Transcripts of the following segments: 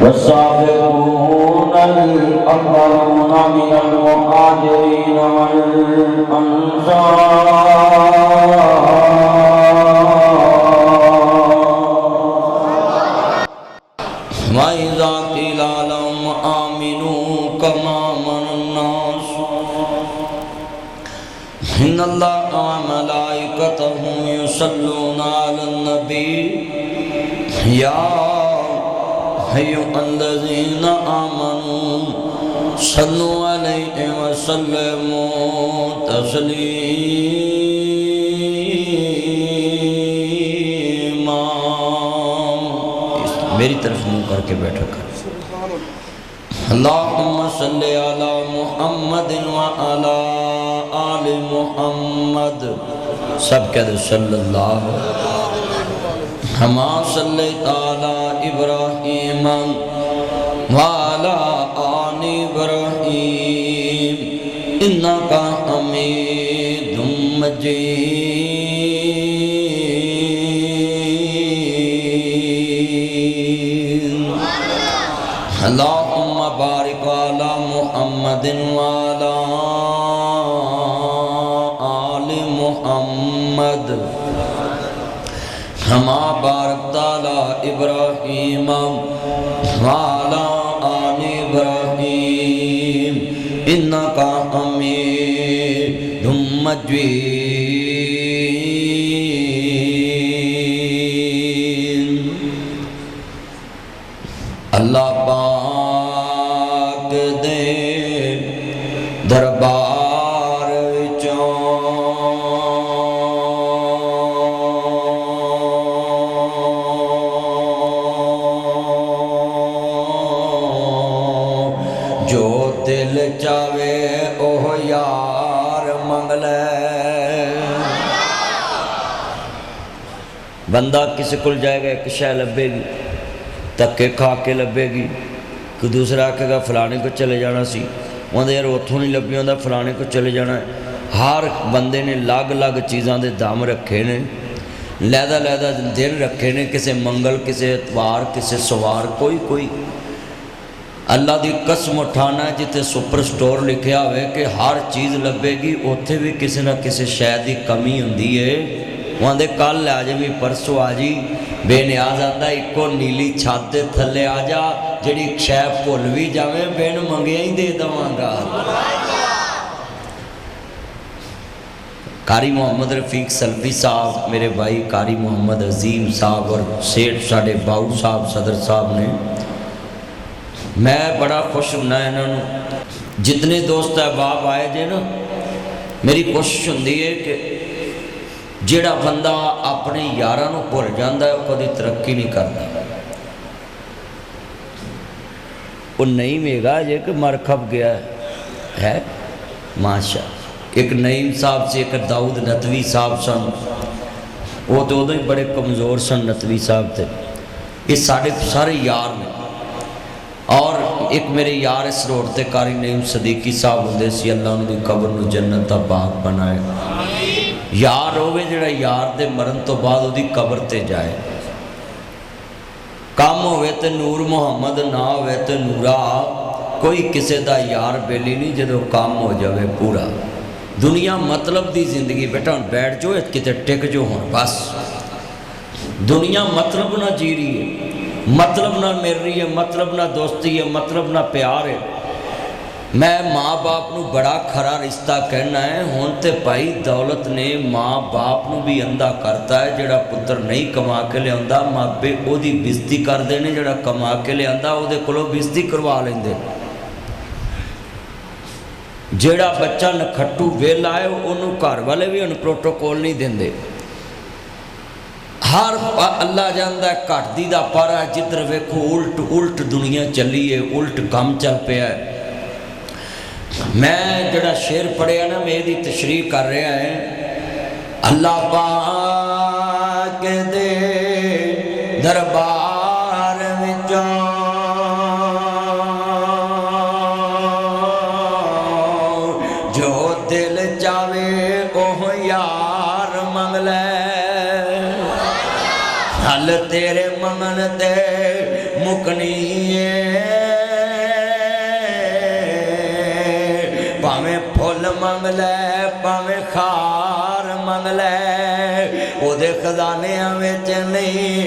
والسابقون الأولون من المهاجرين والأنصار وإذا قيل لهم آمنوا كما آمن الناس إن الله وملائكته يصلون على النبي يا أيها الذين آمنوا صلوا عليه وسلموا تسلیما। मेरी तरफ मुँह करके बैठा कर। अल्लाहुम्मा सल्ली अला मुहम्मद व अला आलि मुहम्मद। सब कह दो सल्लल्लाहु। हमा सल्लैता अला इब्राहीम व अला आलि इब्राहीम इन्नका हमीदुम मजीद। अल्लाहुम्मा बारिक अला मुहम्मदिन व अला आलि मुहम्मद कमा बारकता अला इब्राहीम व अला आलि इब्राहीम इन्नका हमीदुम मजीद। अल्लाह पाक दे दरबार विचों जो दिल चावे ओह यार मंगले। बंदा किसी को जाएगा एक शय लभेगी, धक्के खा के लभेगी, कोई दूसरा आखेगा फलाने को चले जाना सी, उन्हें यार उतों नहीं लभी, उन्हें फलाने को चले जाना है। हर बंदे ने अलग अलग चीज़ों के दम रखे ने, लैदा लैदा दिन रखे ने, किसी मंगल किसी इतवार किसी सवार, कोई कोई अल्लाह की कसम उठाना जिते सुपर स्टोर लिखा हुए कि हर चीज़ लभेगी, उत्थे भी किसी न किसी शय की कमी होंदी है। उन्हें कल आ जावी परसों आ जी, बेनियाज आंदा इको नीली छत के थले आ जा, जिहड़ी शय भुल भी जावे बिन मंगिया ही दे देवांगा। कारी मोहम्मद रफीक सल्फी साहब, मेरे भाई कारी मोहम्मद अजीम साहब और सेठ साढ़े बाऊ साहब सदर साहब ने, मैं बड़ा खुश होना इन्होंने। जितने दोस्त अहबाब आए जे ना, मेरी कोशिश होंदी है कि जिहड़ा बंदा अपने यारां नूं भुल जांदा है, कभी तरक्की नहीं करता। वो नहीं मेगा जे कि मर खप गया है माशा। एक नईम साहब से, एक दाऊद नतवी साहब सन, वो तो उदों ही बड़े कमज़ोर सन नतवी साहब थे। ये साढ़े सारे यार ने। और एक मेरे यार इस रोड से कारी नईम सदीकी साहब होंदे सी, अल्लाह उन्हां दी कब्र नूं जन्नत दा बाग बनाए। यार होवे जिहड़ा यार दे मरण तो बाद उहदी कब्र ते जाए। कम होवे ते नूर मुहम्मद, ना होवे ते नूरा। कोई किसी दा यार बेली नहीं जदों काम हो जाए पूरा। दुनिया मतलब दी जिंदगी बेटा हुण बैठ जाओ किते टिक जो हुण बस। दुनिया मतलब ना जी रही है, मतलब ना मिल रही है, मतलब ना दोस्ती है, मतलब ना प्यार है। मैं माँ बाप नूं बड़ा खरा रिश्ता कहना है। हुण ते भाई दौलत ने माँ बाप नूं भी अंधा करता है। जिहड़ा पुत्र नहीं कमा के लिआंदा, मापे ओहदी बेइज्जती करदे ने, जिहड़ा कमा के लिआंदा ओहदे कोलों बेइज्जती करवा लैंदे। जिहड़ा बच्चा नखट्टू वेला है उन्होंने घर वाले भी उन्हें प्रोटोकॉल नहीं देंदे। हर अल्लाह जानदा है घटदी दा पारा, जिधर वेखो उल्ट उल्ट दुनिया चली है, उल्ट काम चल पिया है। मैं जड़ा शेर पढ़िया ना, मैं इसकी तशरीह कर रहा है। अल्लाह पाक दे दरबार विचों जो दिल चावे ओह यार मंग ले। हल तेरे मंगन ते मुकनी है मंग लै भावें खार मंग लै, ओदे खजानियां विच नहीं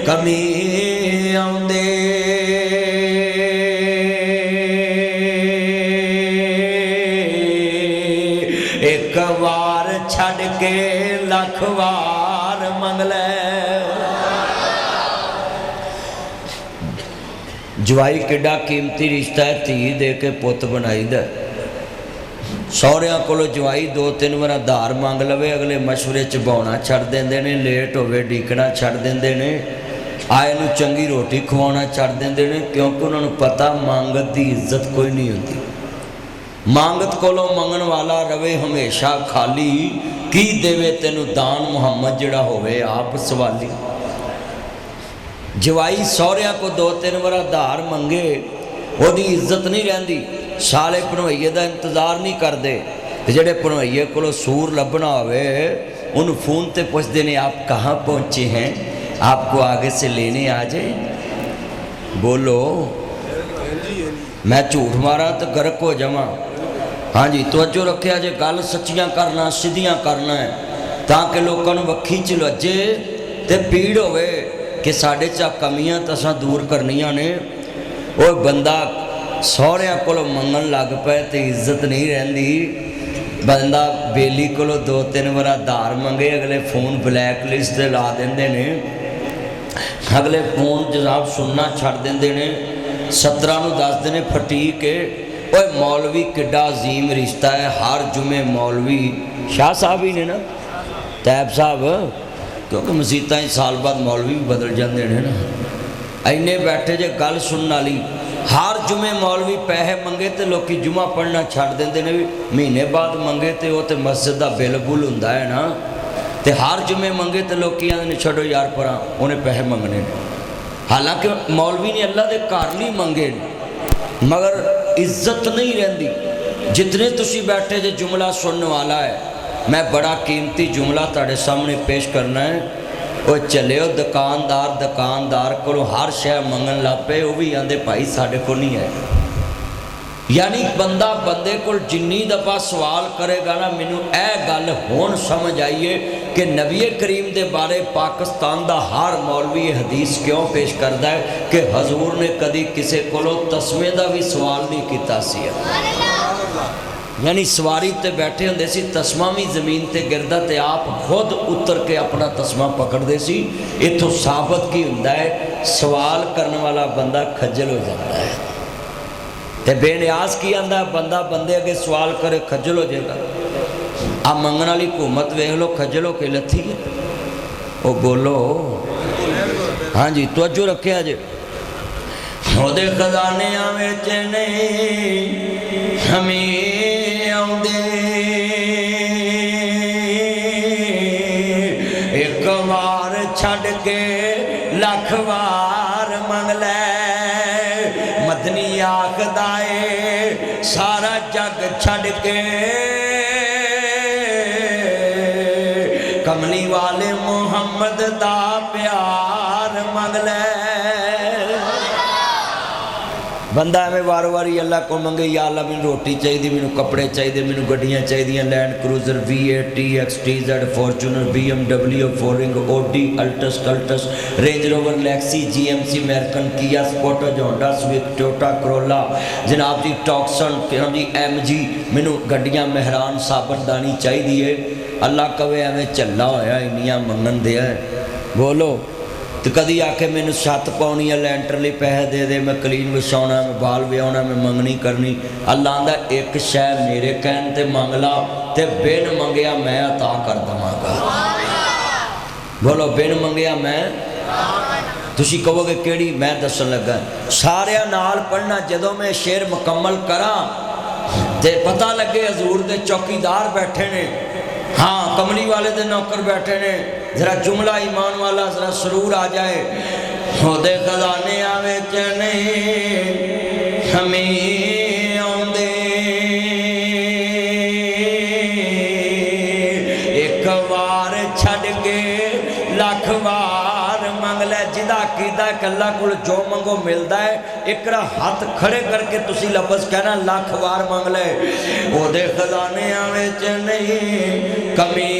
कमी आउंदी। एक वार छड़ के लख वार मंग लै। जवाई किड्डा कीमती रिश्ता है, धी दे के पुत बनाईदा। सौहरियां कोलों जवाई 2-3 बार धार मंग लवे, अगले मशवरे च बौना छड़ देंदे ने, लेट होवे ढीकना छड़ देंदे ने, आए नूं चंगी रोटी खवाउणा छड़ देंदे ने, क्योंकि उन्हां नूं पता मंगत दी इज्जत कोई नहीं हुंदी। मंगत कोलों मंगण वाला रवे हमेशा खाली, की देवे तेनू दान मुहम्मद जिहड़ा होवे आप सवाली। जवाई सौहरिया को 2-3 बार धार मंगे, ओदी इज्जत नहीं रहिंदी। साले भणवैये दा इंतजार नहीं करते, जिहड़े भणवैये कोलों सूर लभना होवे उन्होंने फोन ते पुछदे ने आप कहाँ पहुँचे हैं, आपको आगे से लेने आ जाए। बोलो मैं झूठ मारा तो गर्क हो जावां। हाँ जी तवज्जो रखिया जे, गल सच्चियां करना सीधियां करना है, ताकि लोगों को वक्खी च लज्जे ते पीड़ होवे कि साढ़े च कमियां तो असां दूर करनियां ने। वो बंदा सौहरिया कोलों मंगन लग पे तो इज्जत नहीं रहिंदी। बंदा बेली कोलों 2-3 बार धार मंगे, अगले फोन ब्लैक लिस्ट से ला देंदे ने, अगले फोन जनाब सुनना छड़ देंदे ने, 17 नूं दसदे ने फटी के। ओए मौलवी किड्डा अजीम रिश्ता है, हर जुमे मौलवी शाह साहब ही ने ना, तैब साहब, क्योंकि मसीतां साल बाद मौलवी भी बदल जाते हैं ना, इन्ने बैठे जे गल सुनने वाली। हर जुमे मौलवी पैसे मंगे तो लोग जुमा पढ़ना छड़ देंदे ने, भी महीने बाद मंगे तो वो तो मस्जिद का बिल बुल हुंदा है ना, तो हर जुमे मंगे तो लोग आंदे छड्डो यार परां उन्हें पैसे मंगने ने। हालांकि मौलवी ने अल्लाह के घर नहीं मंगे, मगर इज्जत नहीं रहिंदी। जितने तुसी बैठे जो जुमला सुनने वाला है, मैं बड़ा कीमती जुमला तुहाडे सामने पेश करना है। वो चलियो दुकानदार को हर शय मंगन लग पे, वो भी आंदे भाई साढ़े को नहीं है। यानी बंदा बंदे को जिन्नी दफा सवाल करेगा ना, मैनू यह गल हुण समझ आईए कि नबी करीम के बारे पाकिस्तान का हर मौलवी हदीस क्यों पेश करता है कि हजूर ने कभी किसी को तस्मे का भी सवाल नहीं किया। यानी सवारी ते बैठे होंदे सी, तस्मा भी जमीन ते गिरदा ते आप खुद उतर के अपना तस्मा पकड़ते सी। इथों साबित की हुंदा है, सवाल करने वाला बंदा खज्जल हो जाता है। ते बेनियाज की आंदा बंदा बंदे अगे सवाल करे खज्जल हो जाएगा। आ मंगन वाली हुकूमत वेख लो खज्जल हो के लथी है। वो बोलो हाँ जी तवज्जो रखे जे, ओदे खजानियां विच नहीं हमें आउंदे, एक वार छड़ के लख वार मंग लै। मदनी आखदा है सारा जग छड़ के, कमली वाले मुहम्मद दा प्यार मंग लै। बंदा एवं वार वारी अल्लाह को मंगे, या अल्लाह मैनू रोटी चाहिए, मैनू कपड़े चाहिए, मैनू गड्डियाँ चाहिए, land cruiser V8 XTZ Fortuner BMW फोरिंग OD Altis Cultus range rover लैक्सी GMC American Kia Sportage Honda Swift Toyota Corolla जनाब जी टॉक्सन जी MG, मैनू गड्डियाँ मेहरान साबरदानी चाहिए। अल्लाह कवे एवं झल्ला होया इन्नियां मंगन दिया। बोलो तो कदी आके मैनू छत पाउनी है, लैंटर लिए पैसे दे दे, मैं कलीन विछाउणा, मैं बाल व्याउणा, मैं मंगनी करनी। अल्लाह आंदा एक शय मेरे कहन ते मंग ला ते बिन मंगिया मैं अता कर देवांगा। बोलो बिन मंगिया मैं, तुसी कहोगे केड़ी, मैं दसन लगा। सारिया नाल पढ़ना, जदों मैं शेर मुकम्मल करा ते पता लगे हजूर दे चौकीदार बैठे ने, हाँ कमली वाले दे नौकर बैठे ने, जरा जुमला ईमान वाला जरा सरूर आ जाए। ओदे खजाने विच नहीं हमें आउंदे, एक वार छड़ के लख वार मंग लै। जिदा कीदा कि अल्लाह को जो मंगो मिलता है। एक हाथ खड़े करके तुसी लफ्ज़ कहना लख वार मंग ले, ओदे खजानियां विच नहीं कमी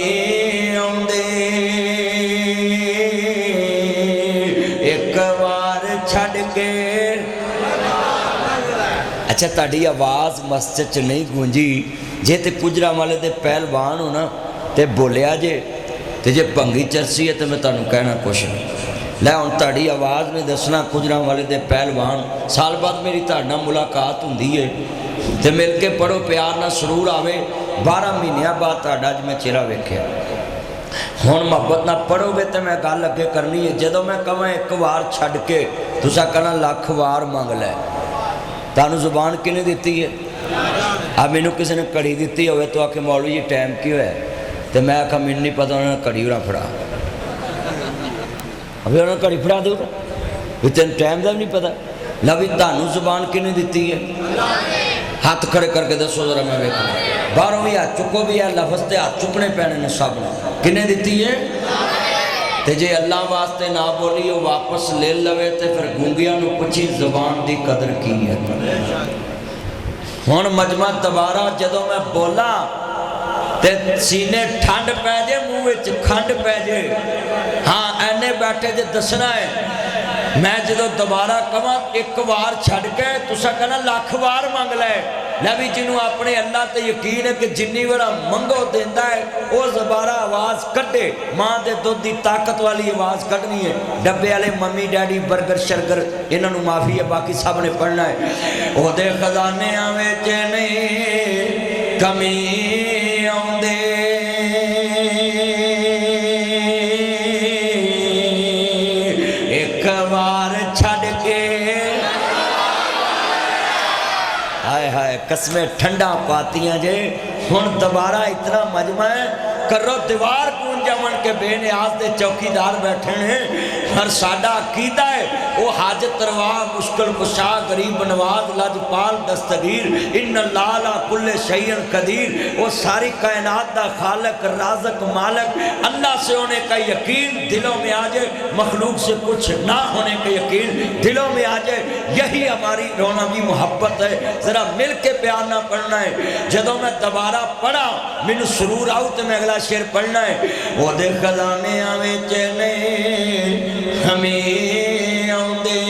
आउंदी, एक बार छड़ के। अच्छा ताड़ी आवाज़ मस्जिद च नहीं गूंजी जे ते गुजरा वाले दे पहलवान हो ना ते बोलिया जे, ते जे भंगी चरसी है तो मैं तुहानूं कहना कुछ नहीं। लै हुण ताड़ी आवाज़ ने दसना गुजरा वाले दे पहलवान। साल बाद मेरी तुहाडे नाल मुलाकात हुंदी है ते मिल के पढ़ो, प्यार नाल सुरूर आवे। 12 महीनों बाद तुहाडा अज मैं चेहरा वेखिया। हुण मुहब्बत नाल पढ़ोगे तो मैं गल अगे करनी है। जदों मैं कहां एक वार छड्ड के तुसां कहना लख वार मंग लै। तुहानूं जुबान किने दित्ती है? आ मैनू किसी ने घड़ी दी हो तो आखे मौलवी जी टाइम की होया, तो मैं आखा मैनू नहीं पता, उन्होंने घड़ी उन्हें फड़ा, अभी उन्होंने घड़ी फड़ा दूगा भी तेन टाइम का भी नहीं पता। ला भी तुहानू जुबान किने दी है? हाथ खड़े करके दसो जरा मैं वेखना। बाहरों भी हाथ चुको भी है, लफज से हाथ चुकने पैने ने सब ने। किने दी है? तो जे अल्लाह वास्ते ना बोली वो वापस ले लवे तो फिर गूंगिया पुछी जुबान की कदर की है। हुण मजमा दोबारा जदों मैं बोला ते सीने ठंड पै जे, मूँह विच खंड पै जे। हाँ एने बैठे जे दसना है। मैं जदों दोबारा कहां एक बार छड्ड के तुसां कहना लख वार मंग लै। लै भी जिन्हों अपने अल्लाह ते यकीन है कि जिन्नी बार मंगो देंदा है वो दोबारा आवाज़ कड्डे। माँ के दुध की ताकत वाली आवाज़ कढ़नी है। डब्बे वाले मम्मी डैडी बर्गर शर्गर इन्हों माफ़ी है, बाकी सब ने पढ़ना है। ओदे खजानियां विच नहीं कमी आउंदी, एक बार छड्ड के। हाय हाय कसमें ठंडा पातियां जे। हुण दोबारा इतना मजमा है करो दीवार कून जमन के बेनियाज दे चौकीदार बैठे हैं। हर साडा अकीदा है वो हाजत रवा मुश्किल कुशा गरीब नवाज लजपाल दस्तगीर इन लाला कुल्ले शैयन कदीर। वो सारी कायनात दा खालक राज़क मालक अल्लाह से होने का यकीन दिलों में आ जाए, मखलूक से कुछ ना होने का यकीन दिलों में आ जाए। यही हमारी रोना भी मोहब्बत है। ज़रा मिल के प्यार ना पढ़ना है। जदों मैं दोबारा पढ़ा मैनू सुरूर आऊ तो मैं अगला शेर पढ़ना है। वो दे खजानियां विच नहीं हमें आउंदे,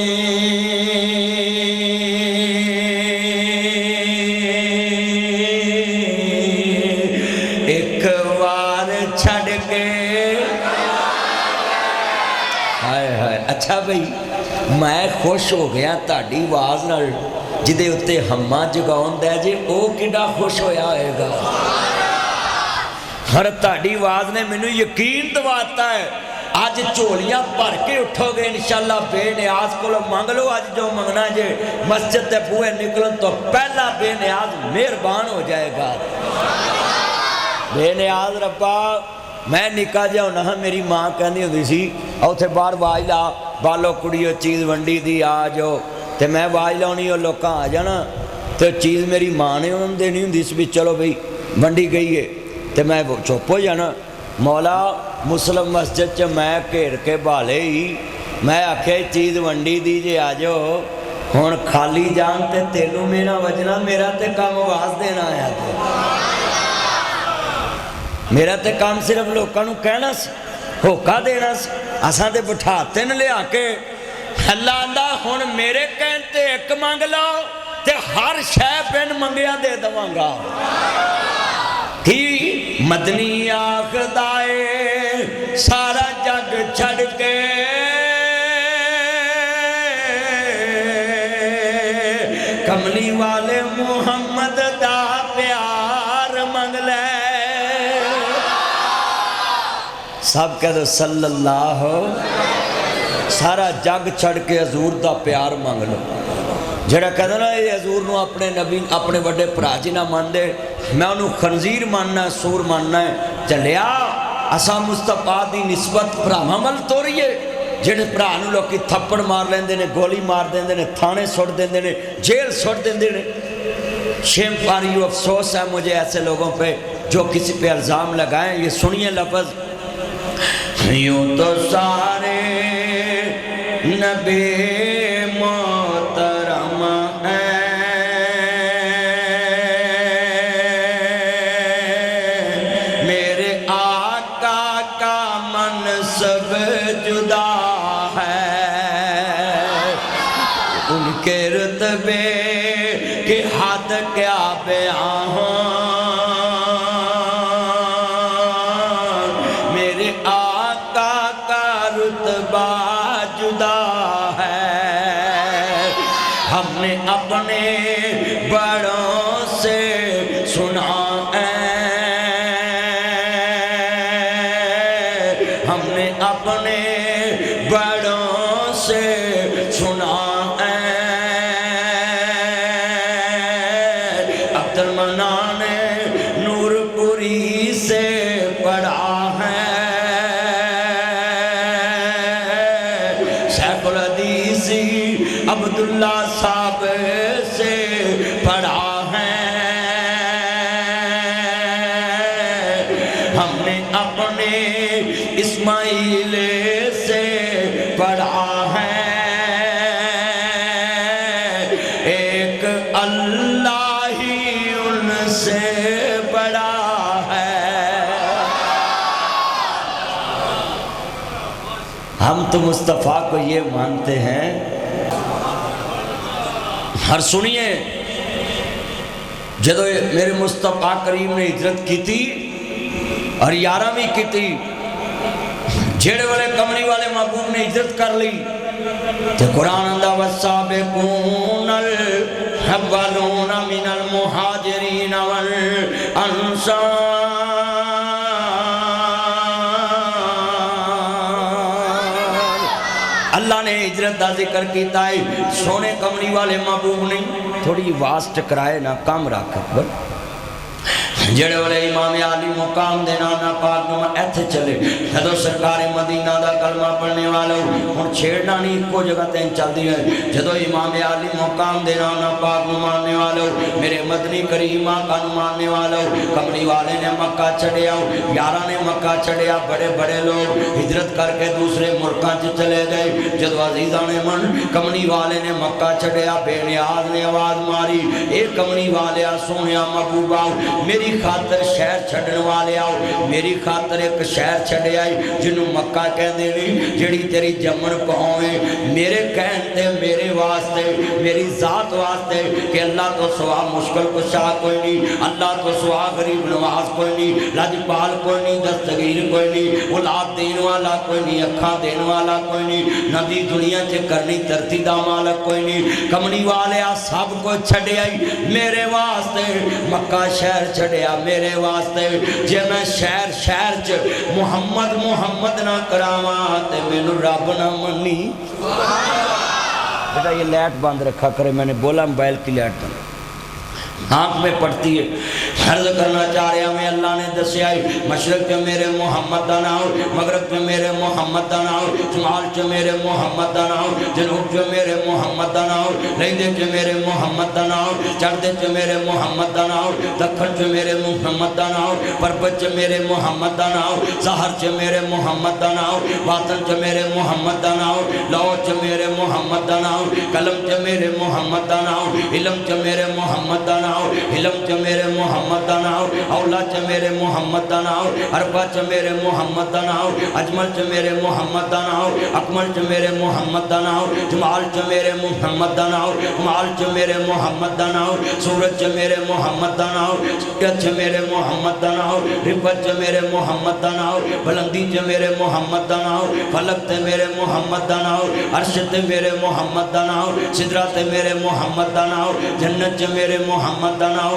एक बार छड़ के। हाय हाय अच्छा भाई मैं खुश हो गया ताड़ी आवाज़ नाल। जिदे उत्ते हम्मा जगाउण दै जे वो किड्डा खुश होया होएगा। हर ताड़ी आवाज़ ने मैनू यकीन दिवाता है। अज झोलियां भर के उठोगे इंशाअल्लाह बेनियाज को मंग लो। अज जो मंगना जे मस्जिद के बूहे निकलन तो पहला बेनियाज मेहरबान हो जाएगा। बेनियाज रब्बा मैं निका जिहा होना हाँ, मेरी माँ कहती होंदी सी उत्थे बाहर आवाज़ ला बालो कुड़ियो चीज़ वंडी दी आ जाओ, तो मैं आवाज़ लानी और लोग आ जाना। तो चीज़ मेरी माँ ने उन्होंने देनी होंदी सी भी चलो भाई वंडी गई है, तो मैं चुप हो जाना। मौला मुस्लिम मस्जिद च मैं घेर के भाले ही मैं आख्या चीज़ वंडी दी जे आ जाओ। हुण खाली जान ते तेनू मेरा वजना, मेरा ते काम आवाज़ देना आया थे। मेरा तो काम सिर्फ लोगों को कहना सी, होका देना सी। असां ते बिठाते न लिया के। अल्लाह आंदा हुण मेरे कहण ते एक मंग लो ते हर शै बिन मंगिया दे देवांगा। कि मदनी आखदा है सारा जग छड़ के कमली वाले मुहम्मद दा प्यार मंग ले। सब कह दो सल्लल्लाहु। सारा जग छड़ के हजूर दा प्यार मंग लो। जड़ा कहता ना ये हजूर नूं अपने नबी अपने बड़े भरा जी ना मानते, मैं उन्होंने खनजीर मानना सूर मानना है। चलिया असा मुस्तफा की निस्बत भरावां वल तोरीए। जेड़े भरा नूं लोग थप्पड़ मार लेंदे ने, गोली मार देंदे ने, थाने सुट देंदे ने, जेल सुट देंदे ने। शेम फॉर यू, अफसोस है मुझे ऐसे लोगों पे जो किसी पे इल्ज़ाम लगाएं। ये सुनिए लफ्ज़, यूं तो सारे नबी मोहतरम है, मेरे आका का मनसब जुदा है, उनके रुतबे की हद क्या बयां हो, मेरे आका का रुतबा जुदा है। हमने अपने बड़ों से सुना है, हमने अपने बड़ों से सुना है। अब्दुल मन्नान नूरपुरी से पढ़ा है, शेखुल हदीसी अब्दुल्ला साहब से पढ़ा है। हमने अपने इस्माइल से पढ़ा है, एक अल्लाह ही उनसे बड़ा है। हम तो मुस्तफ़ा को ये मानते हैं। हर सुनिए, जदों मेरे मुस्तफ़ा करीम ने हिजरत की थी और 11वीं की थी, जेड़े वाले कमरी वाले महबूब ने हिजरत कर ली तो कुरान आंदा वस्साबिकूनल अव्वलूना मिनल मुहाजिरीन वल अंसार। अल्लाह ने हिजरत का जिक्र किया है, सोने कमरी वाले महबूब नहीं, थोड़ी आवाज टकराए ना कम रख। जेड़े वाले इमाम आली मुकाम देना ना पाक इत्थे चले, जदों सरकार मदीना दा कलमा पढ़ने वालों हुण छेड़ना नहीं, एको जगह तेन चलती है। जदों इमाम आली मुकाम देना ना पाक मानने वालों, मेरे मदनी करीम आका मानने वालों, कमरी वाले ने मक्का छड़िया, 11 ने मक्का छड़िया, बड़े बड़े लोग हिजरत करके दूसरे मुल्कों च चले गए। जदों अजीज़ां ने मन कमरी वाले ने मक्का छड़िया, बेनियाज ने आवाज मारी, ए कमरी वाले सोहणिया महबूबा, मेरी खातर शहर छड्डण वाले आओ, मेरी खातर एक शहर छड्ड आई जिन्हों मक्का कहते नहीं, जिहड़ी तेरी जम्मन पावे। मेरे कहण ते मेरे वास्ते, मेरी जात वास्ते कि अल्लाह तो सवा मुश्किल कुशा कोई नहीं, अल्लाह तो सवा गरीब नवाज कोई नहीं, लजपाल कोई नहीं, दस्तगीर कोई नहीं, औलाद देने वाला कोई नहीं, अखा देने वाला कोई नहीं, नदी दुनिया च करनी धरती दा मालक कोई नहीं। कमली वाले सब कुछ छड्ड आई मेरे वास्ते, मक्का शहर छड्डिया मेरे वास्ते। जे मैं शहर शहर च मुहम्मद मुहम्मद ना करावा ते मैनू रब ना मनी। बेटा ये लाइट बंद रखा करे, मैंने बोला मोबाइल की लाइट बंद, आँख में पड़ती है। अर्ज करना चाह रहा मैं, अल्लाह ने दसिया मशरक च मेरे मुहम्मद दा नाम, मगरब च मेरे मुहम्मद दा नाम, शुमाल च मेरे मुहम्मद दा नाम, जनूब च मेरे मुहम्मद दा नाम, लहिंदे च मेरे मुहम्मद दा नाम, चढ़दे च मेरे मुहम्मद दा नाम, दखन च मेरे मुहम्मद दा नाम, परबत च मेरे मुहम्मद दा नाम, सहर च मेरे मुहम्मद दा नाम, बातन च मेरे मुहम्मद दा नाम, लौ च मेरे मुहम्मद दा नाम, कलम च मेरे मुहम्मद दा नाम, इलम च मेरे मुहम्मद दा नाम, हिलम च मेरे मुहम्मद दा नाम, औला च मेरे मुहम्मद दा नाम, अरबा च मेरे मुहम्मद दा नाम, अजमल च मेरे मुहम्मद दा नाम, अकमल च मेरे मुहम्मद दा नाम, जमाल च मेरे मुहम्मद दा नाम, माल च मेरे मुहम्मद दा नाम, सूरज च मेरे मुहम्मद दा नाम, सूरज च मेरे मुहम्मद दा नाम, रिफत च मेरे मुहम्मद दा नाम, बुलंदी च मेरे मुहम्मद दा नाम, फलक ते मेरे मुहम्मद दा नाम, अर्श ते मेरे मुहम्मद दा नाम, सिदरा ते मेरे मुहम्मद दा नाम, जन्नत च मेरे मुहम्मद दा नाम,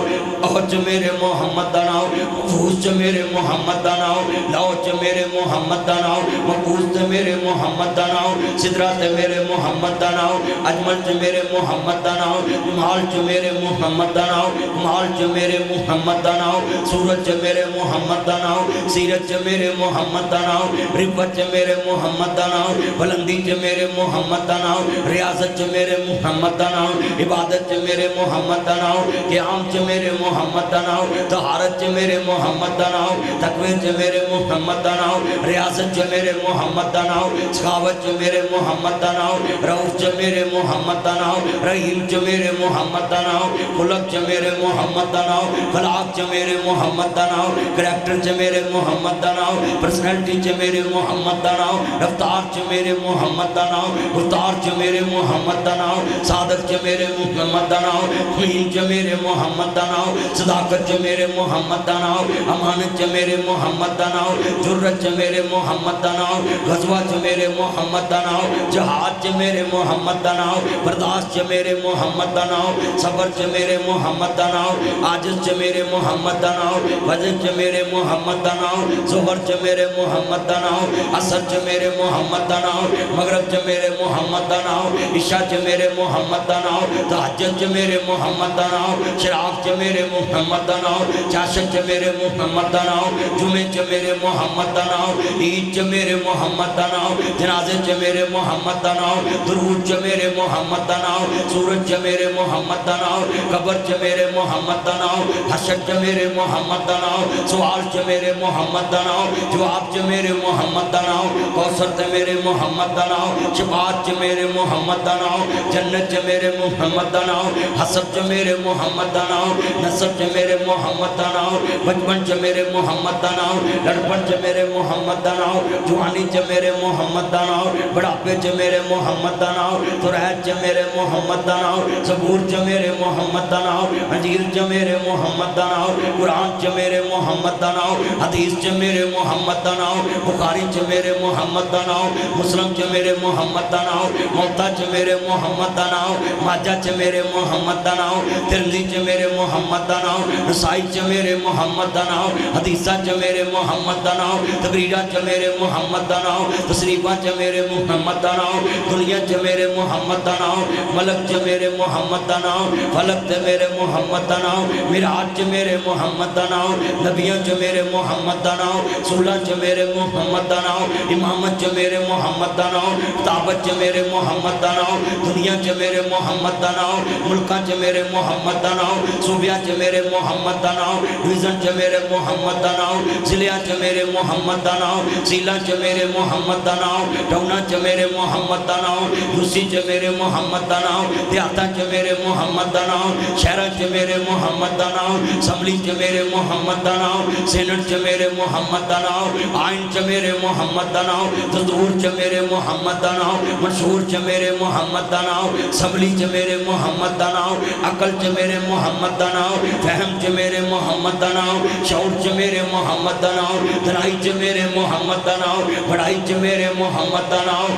औच मेरे मुहम्मद दा नाम, फूस च मेरे मुहम्मद दा नाम, लौ च मेरे मुहम्मद दा नाम, मकूस ते मेरे मुहम्मद दा नाम, सिदरा ते मेरे मुहम्मद दा नाम, अजमल च मेरे मुहम्मद दा नाम, माल च मेरे मुहम्मद दा नाम, माल च मेरे मुहम्मद दा नाम, सूरज च मेरे मुहम्मद दा नाम, सीरत च मेरे मुहम्मद दा नाम, रिफत च मेरे मुहम्मद दा नाम, बुलंदी च मेरे मुहम्मद दा नाम, रियासत च मेरे मुहम्मद दा नाम, इबादत च मेरे मुहम्मद दा नाम, क़याम च मेरे मुहम्मद दा नाम, नाम, तहारत च मेरे मोहम्मद दा नाम, तकवे च मेरे मोहम्मद दा नाम, रियासत च मेरे मोहम्मद दा नाम, सखावत च मेरे मोहम्मद दा नाम, रऊफ च मेरे मोहम्मद दा नाम, रहीम च मेरे मोहम्मद दा नाम, खुलक च मेरे मोहम्मद दा नाम, खलाक च मेरे मोहम्मद दा नाम, करैक्टर च मेरे मोहम्मद दा नाम, पर्सनैलिटी च मेरे मोहम्मद दा नाम, रफ्तार च मेरे मोहम्मद दा नाम, उतार च मेरे मोहम्मद दा नाम, सादक च मेरे मोहम्मद दा नाम, मुहीन च मेरे मोहम्मद दा नाम, सदाकत च मेरे मोहम्मद दा नाम, अमानत च मेरे मोहम्मद दा नाम, जुर्रत च मेरे मोहम्मद दा नाम, गज़वा च मेरे मोहम्मद दा नाम, जहाद च मेरे मोहम्मद दा नाम, बर्दाश्त च मेरे मोहम्मद दा नाम, सब्र च मेरे मोहम्मद दा नाम, आजिज़ च मेरे मोहम्मद दा नाम, वज़न च मेरे मोहम्मद दा नाम, ज़ोहर च मेरे मोहम्मद दा नाम, असर च मेरे मोहम्मद दा नाम, मगरब च मेरे मोहम्मद दा नाम, इशा च मेरे मोहम्मद दा नाम, तहज्जुद च मेरे मोहम्मद दा नाम, शराब च मेरे मोहम्मद दा नाम, चाशत च मेरे मोहम्मद दा नाम, जुमे च मेरे मोहम्मद दा नाम, ईद च मेरे मोहम्मद दा नाम, जनाजे च मेरे मोहम्मद दा नाम, दुरूद च मेरे मोहम्मद दा नाम, सूरज च मेरे मोहम्मद दा नाम, कब्र च मेरे मोहम्मद दा नाम, हशर च मेरे मोहम्मद दा नाम, सवाल च मेरे मोहम्मद दा नाम, जवाब च मेरे मोहम्मद दा नाम, कौसर च मेरे मोहम्मद दा नाम, शफाअत च मेरे मोहम्मद दा नाम, जन्नत च मेरे मोहम्मद दा नाम, हसब च मेरे मोहम्मद दा नाम, नसब च मेरे मोहम्मद दा नाम, बचपन च मेरे मोहम्मद दा नाम, लड़पन च मेरे मोहम्मद दा नाम, जवानी च मेरे मोहम्मद दा नाम, बुढ़ापे च मेरे मोहम्मद दा नाम, तुरैत च मेरे मोहम्मद दा नाम, सबूर च मेरे मोहम्मद दा नाम, अंजीर च मेरे मोहम्मद दा नाम, कुरान च मेरे मोहम्मद दा नाम, हदीस च मेरे मोहम्मद दा नाम, बुखारी च मेरे मोहम्मद दा नाम, मुस्लिम च मेरे मोहम्मद दा नाम, मौता च मेरे मोहम्मद दा नाम, माजा च मेरे मोहम्मद दा नाम, तिरमिज़ी च मेरे मोहम्मद दा नाम, नसाई च मेरे मोहम्मद दा नाम, हदीसा च मेरे मोहम्मद दा नाम, तकरीरा च मेरे मोहम्मद दा नाम, तसरीफा च मेरे मोहम्मद दा नाम, दुनिया च मेरे मोहम्मद दा नाम, मलक च मेरे मोहम्मद दा नाम, फलक च मेरे मोहम्मद दा नाम, मिराज च मेरे मोहम्मद दा नाम, नबियों च मेरे मोहम्मद दा नाम, सुलह च मेरे मोहम्मद दा नाम, इमामत च मेरे मोहम्मद दा नाम, ताबत च मेरे मोहम्मद दा नाम, दुनिया च मेरे मोहम्मद दा नाम, मुल्का च मेरे मोहम्मद दा नाम, सूबिया च मेरे मोहम्मद दा नाम, डिवीजन च मेरे मोहम्मद दा नाम, जिलिया च मेरे मोहम्मद दा नाम, सीला च मेरे मोहम्मद दा नाम, टौना च मेरे मोहम्मद दा नाम, यूसी च मेरे मोहम्मद दा नाम, देहाता च मेरे मोहम्मद दा नाम, शहर च मेरे मोहम्मद दा नाम, असम्बली च मेरे मोहम्मद दा नाम, सेनेट च मेरे मोहम्मद दा नाम, आइन च मेरे मोहम्मद दा नाम, दस्तूर च मेरे मोहम्मद दा नाम, मशहूर च मेरे मोहम्मद दा नाम, असम्बली च मेरे मोहम्मद दा नाम, अकल च मेरे मोहम्मद दा नाम, फहम च मेरे मोहम्मद दा नाम, शऊर च मेरे मोहम्मद दा नाम, धनाई च मेरे मोहम्मद दा नाम, बढ़ाई च मेरे मोहम्मद दा नाम।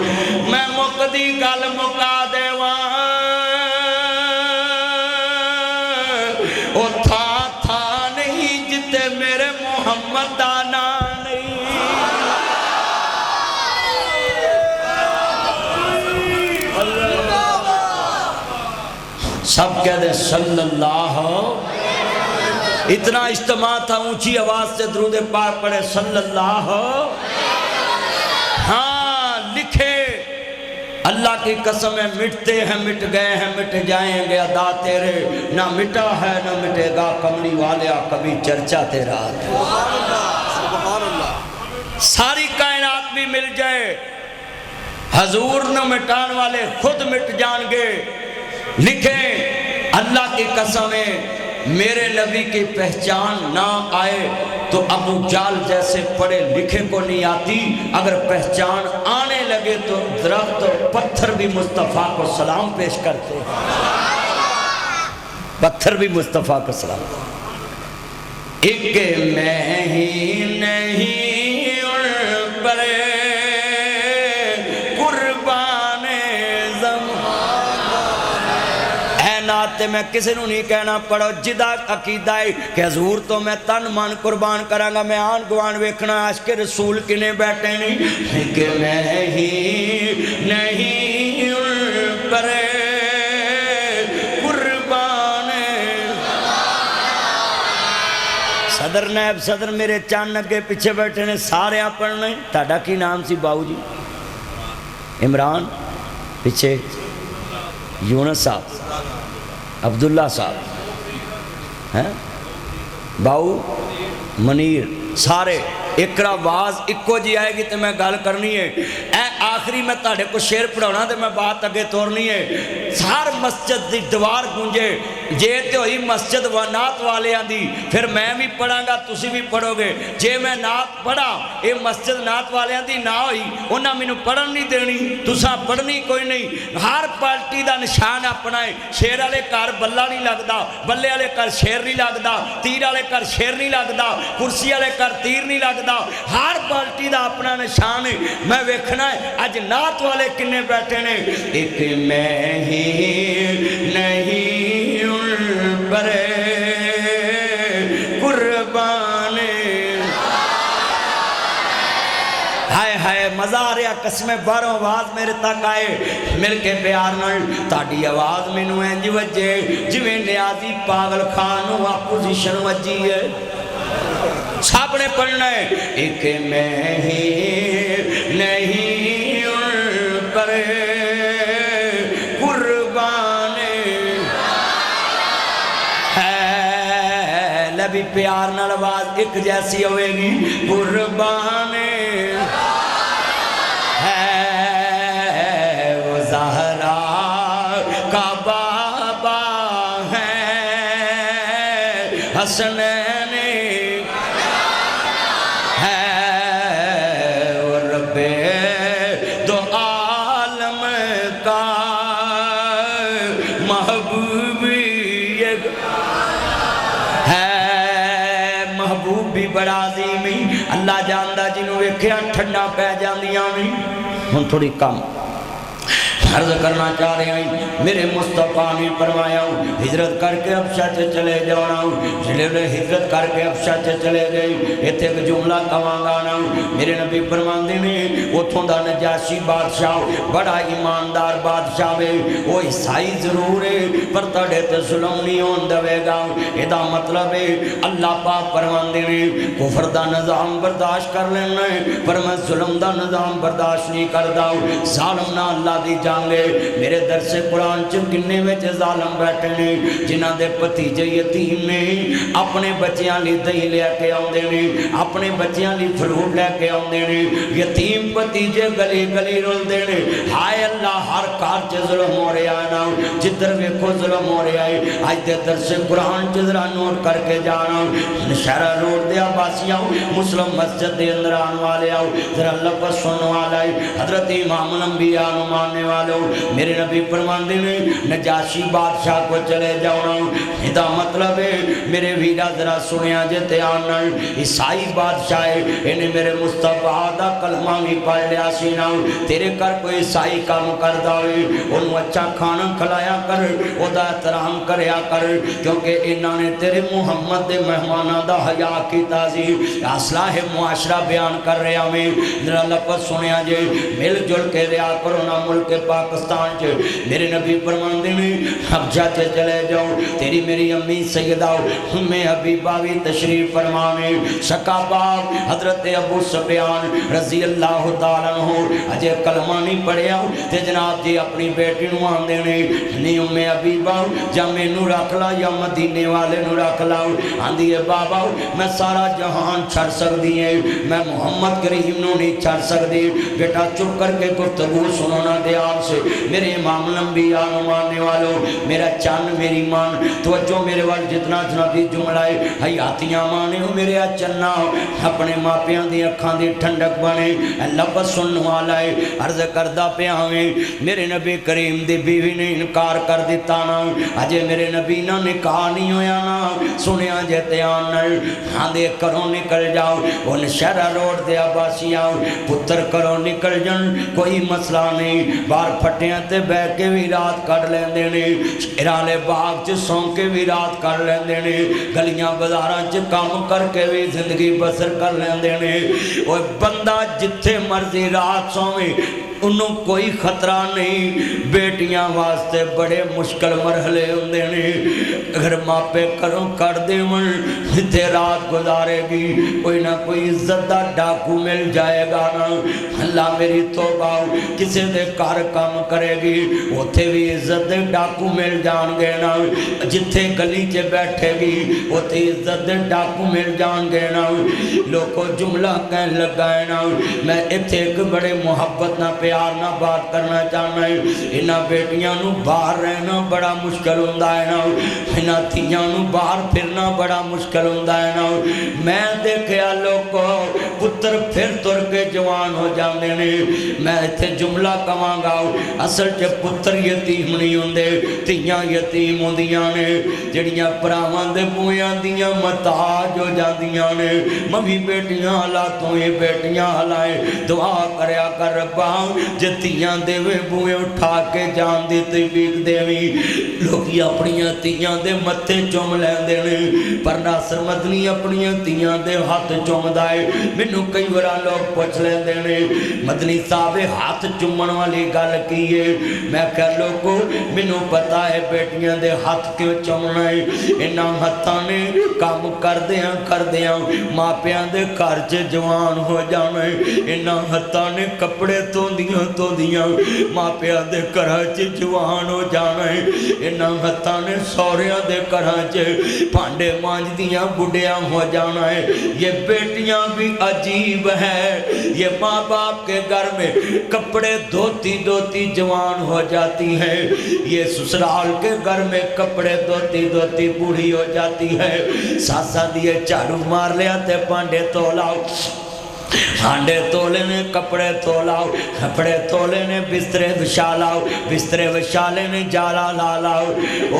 मैं मुकदी गल मुका देवा ओ था नहीं जिते मेरे मोहम्मद दा नाम नहीं। सब कहते सल्लल्लाहु, इतना इज्तिमा था ऊंची आवाज से दुरूद पाक पढ़े सल्लल्लाहु। हाँ लिखे अल्लाह की कसम है, मिटते हैं मिट गए हैं मिट जाएंगे अदा तेरे, ना मिटा है ना मिटेगा कमली वाले कभी चर्चा तेरा। सारी कायनात भी मिल जाए, हजूर न मिटान वाले खुद मिट जाएंगे। लिखे अल्लाह की कसम है, मेरे नबी की पहचान ना आए तो अबू जाल जैसे पढ़े लिखे को नहीं आती, अगर पहचान आने लगे तो दरख्त और पत्थर भी मुस्तफ़ा को सलाम पेश करते, पत्थर भी मुस्तफ़ा को सलाम। एक मैं ही नहीं उन पर नाते मैं किसी को नहीं कहना पढ़ो जिदा अकीदा है कि हजूर तो मैं तन मन कुर्बान करांगा, मैं आन गुआन वेखना आशिक रसूल किने बैठे नहीं कि मैं ही नहीं पर कुर्बान। सदर नैब सदर मेरे चंद अगे पिछे बैठे ने सारे पढ़ने। ताड़ा की नाम सी बाऊ जी? इमरान, पिछे यूनस साहब, अब्दुल्ला साहब हैं, बाऊ मनीर सारे एक आवाज़ इको जी आएगी तो मैं गल करनी है। ए आखिरी मैं तुहाडे को शेर पढ़ाना तो मैं बात अगे तोरनी है। हर मस्जिद की दीवार गूंजे जे तो हुई मस्जिद व नात वालियां दी, फिर मैं भी पढ़ांगा तुसी भी पढ़ोगे। जे मैं नात पढ़ा ये मस्जिद नात वालियां दी ना हुई उन्हें मैनू पढ़न नहीं देनी, तुसा पढ़नी कोई नहीं। हर पार्टी का निशान अपना है। शेर वाले घर बल्ला नहीं लगता, बल्ले वाले घर शेर नहीं लगता, तीर वाले घर शेर नहीं लगता, कुर्सी वाले घर तीर नहीं लगता। हर पार्टी का अपना निशान है। मैं वेखना है अज नात वाले किन्ने बैठे ने। एक मैं ही नहीं उन पर कुर्बान। हाय हाय मजा आ रहा कसमें बाहरों आवाज़ मेरे तक आए मिल के प्यार नाल। ताड़ी आवाज़ मैनू इंज वजे जिवें नियाजी पागल खान नूं अपोजिशन वजी है। सब ने पढ़ना है। एक मैं ही नहीं उन पर कुर्बान है। लभी प्यार नाल आवाज़ एक जैसी होएगी। कुर्बान ज़हरा का बाबा है हसनैन है और रब्बे दो आलम का महबूबी है। महबूब भी बड़ा अजीम अल्लाह जानदा जिन्हों वेख्या ठंडा पै जांदियां भी। हुण थोड़ी कम अर्ज करना चाह रहे हैं। मेरे मुस्तफा ने फरमाया हिजरत करके अफशा से चले जाना। जिले हिजरत करके अफशा से चले गए इतने एक जुमला कवांगा ना। मेरे नबी फरमाते ने उतों का नजाशी बादशाह बड़ा ईमानदार बादशाह है। वो ईसाई जरूर है पर तुहाडे ते जुल्म नहीं होन देवेगा। इसका मतलब है अल्लाह पाक फरमाते ने कुफर का निज़ाम बर्दाश्त कर लेना है पर मैं जुल्म का निज़ाम बर्दाश्त नहीं करता। जालिम ना अल्लाह की जान। मेरे दरसे कुरान च किन्ने विच जालम बैठे ने जिन्हां दे भतीजे यतीम ने अपने बच्चों लिए दही लैके आउंदे ने, अपने बच्चों लिए फ्रूट लैके आउंदे ने। यतीम भतीजे गली गली रुलदे ने। हाय अल्लाह हर घर च जुल्म हो रहा है ना, जिधर वेखो जुल्म हो रहा है। अज दे दरसे कुरान च जरा नोट करके जाना। नशहरा रोड दे आबासी आओ, मुस्लिम मस्जिद दे अंदर आने वाले आओ, जरा लफ्ज़ सुनने वाला है। हजरत इमाम अंबिया नूं मानने वाले मेरे नबी फरमाते ने नजाशी बादशाह को चले जाओ। इसका मतलब है मेरे वीरा जरा सुनिया जे ध्यान नाल। ईसाई बादशाह है इन्हें मेरे मुस्तफा दा कलमा भी पढ़ लिया सी ना। तेरे घर कोई ईसाई काम करता हो उन्होंने अच्छा खाना खिलाया कर, ओदा एहतराम करया कर क्योंकि इन्होंने तेरे मुहम्मद के मेहमानों का हया किया सी। असलाह मुआशरा बयान कर रहा मैं जरा लफ्ज़ सुनिया जे मिल जुल के रहा करो ना। मुल्क पाकिस्तान च मेरे नबी फरमाते ने हबशा से चले जाओ। तेरी मेरी अम्मी सैयदा उम्मे हबीबा भी तशरीफ फरमाने। शका बाप हजरत अबू सुफियान रजी अल्लाह तआला अन्हु अजे कलमा नहीं पढ़िया ते जनाब जी अपनी बेटी नूं आंदे ने नी उम्मे हबीबा जा मैनू रख ला या मदीने वाले नूं रख ला। आंदी है बाबा मैं सारा जहान छड़ सकदी है मैं मुहम्मद करीम नूं नहीं छड़ सकदी। बेटा चुप करके गुफ्तगू सुनो ना ध्यान से। मेरे इमाम लंबिया मानने वालों मेरा चन्न मेरी मान तवज्जो मेरे वाल जितना जनाबी जुमला है हयातियां माने हो मेरे चन्ना अपने मापियां दी अखां दी ठंडक बने। लफ्ज़ सुनने वाला है अर्ज करदा पिया मेरे नबी करीम दी बीवी ने इनकार कर दिता ना। अजे मेरे नबी ना निकाह नहीं होया ना। सुनिया जे ध्यान नाल आंदे घरों निकल जाओ उन शहरा रोड दे आबासी आओ पुत्र घरों निकल जान कोई मसला नहीं। बाहर फटिया ते बह के भी रात कट लेंदे ने। शेरां वाले बाग च सौ के भी रात कट लेंदे ने। गलियां बाजारां च काम करके भी जिंदगी बसर कर लेंदे ने। ओए बंदा जिथे मर्जी रात सोवे उन्हों कोई खतरा नहीं। बेटियां वास्ते बड़े मुश्किल मरहले होंदे ने। अगर मापे घरों कट देवन जिथे रात गुजारेगी कोई ना कोई इज्जत का डाकू मिल जाएगा ना। अल्लाह मेरी तौबा, किसी दे घर काम करेगी उथे भी इज्जत दे डाकू मिल जाएंगे ना। जिथे गली च बैठेगी उथे इज्जत दे डाकू मिल जाएंगे ना। लोगों जुमला कह लगा है ना, मैं इत्थे एक बड़े मुहब्बत ना प्यार ना बात करना चाहना है। इन्हां बेटियां नूं बाहर रहना बड़ा मुश्किल होंदा है ना, इन्हां धीआं नूं बाहर फिरना बड़ा मुश्किल होंदा है ना। मैं देखिया लोगों पुत्र फिर तुर के जवान हो जाते ने। मैं इत्थे जुमला कवांगा, असल च पुत्र यतीम नहीं होंदे, धीआं यतीम होंदियां ने जिहड़ियां भरावां दे बूहियां दियां मताज हो जांदियां ने। मवी बेटियां हालातों ये बेटियां हलाए दुआ करया कर रब्बा, जे धीआं देवे बूहे उठा के जान दी तौफीक देवी। लोग अपनियां धीआं दे मत्थे चुम लैंदे ने, पर नासर मदनी अपनियां धीआं दे हाथ चुमदा है। मैनू कई बार लोग पुछ लैंदे ने मदनी साहब हाथ चुमण वाली गल की है। मैं कह लोगो मैनू पता है बेटियां दे हाथ क्यों चुमना है। इन्हां हत्थां ने काम करदियां मापियां दे घर च जवान हो जाना है। इन्हां हत्थां ने कपड़े धोंदियां मापियां दे घर च जवान हो जाना है। इन्हां हत्थां ने सौरियां दे घर च भांडे मांजदियां बुढ़ियां हो जाना है। ये बेटियां भी अजीब है, ये माँ बाप के घर में कपड़े धोती जवान हो जाती है, ये ससुराल के घर में कपड़े धोती बूढ़ी हो जाती है। सासा दिए झाड़ू मार लिया ते भांडे धो लाओ, हांडे तोले ने कपड़े धो लाओ, कपड़े तोले ने बिस्तरे बिछा लाओ, बिस्तरे बिछाले ने जाला ला लाओ।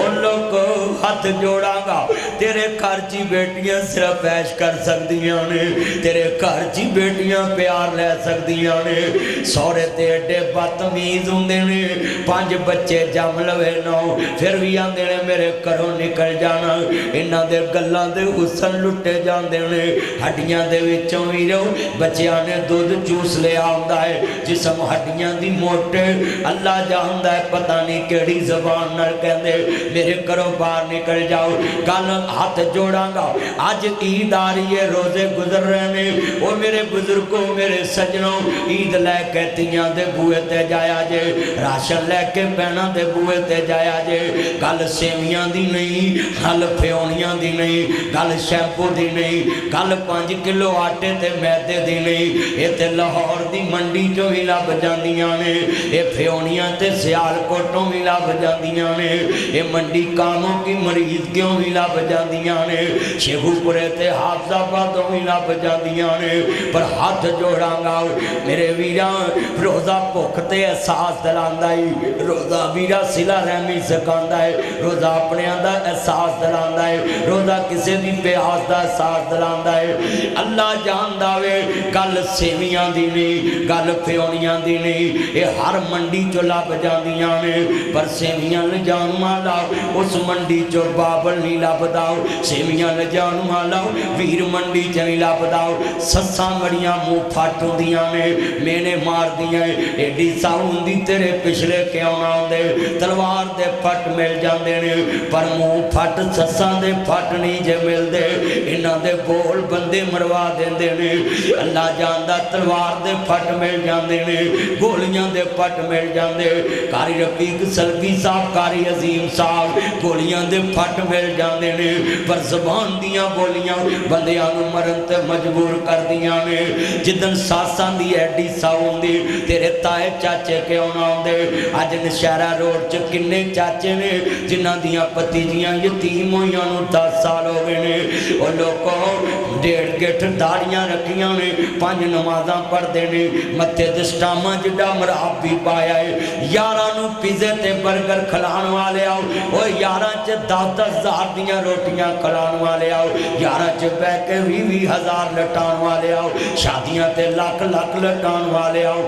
उन लोग हाथ जोड़ागा तेरे घर ची बेटियां सिर्फ ऐश कर सकदियां ने, तेरे घर ची बेटियां प्यार ले सकदियां ने। सौरे ते एडे बदतमीज हुंदे ने, 5 बच्चे जम लवे नौ फिर भी आंदे ने मेरे घरों निकल जाना। इन्हां दे गल्लां दे हुसन लुटे जांदे ने, हड्डियां दे विचों भी रो बच्चियां ने दूध चूस लिया होंदा है, जिसम हड्डियां दी मोटे अल्लाह जानदा है पता नहीं केड़ी जबान नाल कहंदे मेरे घरों बाहर निकल जाओ। कल हाथ जोड़ांगा, अज ईद आ रही है, रोजे गुजर रहे ने, ओ मेरे बुजुर्गों मेरे सजनों ईद लैके तियां दे बूहे ते जाया जे, राशन लैके भैणां दे बूहे ते जाया जे। गल सेवियां दी नहीं, गल फ्योनियां दी नहीं, गल शैंपू दी नहीं, गल 5 किलो आटे ते मैदे दी नहीं। ये ते लाहौर दी मंडी चों भी लभ जांदियां ने, ये फ्योनियां ते सियालकोटों भी लभ जांदियां ने, ये मंडी कामों की मरीज क्यों भी लभ जांदियां ने, शेखुपुरे ते हाफजाबादों भी लभ जांदियां ने। पर हाथ जोड़ांगा मेरे वीरा, रोज़ा भुख ते एहसास दिलांदा है, रोज़ा वीरा सिला रहमी सिखांदा है, रोज़ा अपनियां दा एहसास दिलांदा है, रोज़ा किसी दी प्यास दा एहसास दिलांदा है। अल्लाह जानदा वे गल सेवियां दी नहीं, गल फ्योनियां दी नहीं, ये हर मंडी चो लभ जांदियां ने। पर सेवियां ले जान वाला उस मंडी चो बाबल नहीं लभदा, सेवियां ले जान वाला वीर मंडी च नहीं लभदा। सस्सां बड़ियां मुँह फट होंदियां ने, मेने मारदियां एडी साऊ हुंदी तेरे पिछले क्यों ना आउंदे, तलवार दे फट मिल जांदे ने पर मुँह फट सस्सां दे फट नहीं जे मिलदे। इन्हां दे बोल बंदे मरवा देंदे ने। अल्लाह जानदा तलवार दे फट मिल जांदे ने, गोलियां दे फट मिल जांदे। कारी रफीक सलफी साहब, कारी अजीम साहब, गोलियां दे फट मिल जांदे ने, पर ज़बान दियां गोलियां बंदियां नूं मरन ते मजबूर कर दियां ने। जिदन सासां दी एडी साऊ हुंदी तेरे ताए चाचे क्यों ना आउंदे। अज नशहरा रोड च किन्ने चाचे ने जिन्हां दियां भतीजियां यतीम होइयां नूं 10 साल हो गए ने। ओ लोगों 1.5 गिठ दाड़ियां रखियां ने, 5 नमाज़ां पढ़ते ने, मत्थे ते स्टामा जिड्डा मराब भी पाया है। यारां नूं पिज़्ज़े ते बर्गर खिलाण वाले आओ, ओ यारां च 10-10 हज़ार दियां रोटियां खिलाण वाले आओ, यारां च बह के 20-20 हज़ार लटाण वाले आओ, शादियां ते लाख-लाख लटाण वाले आओ।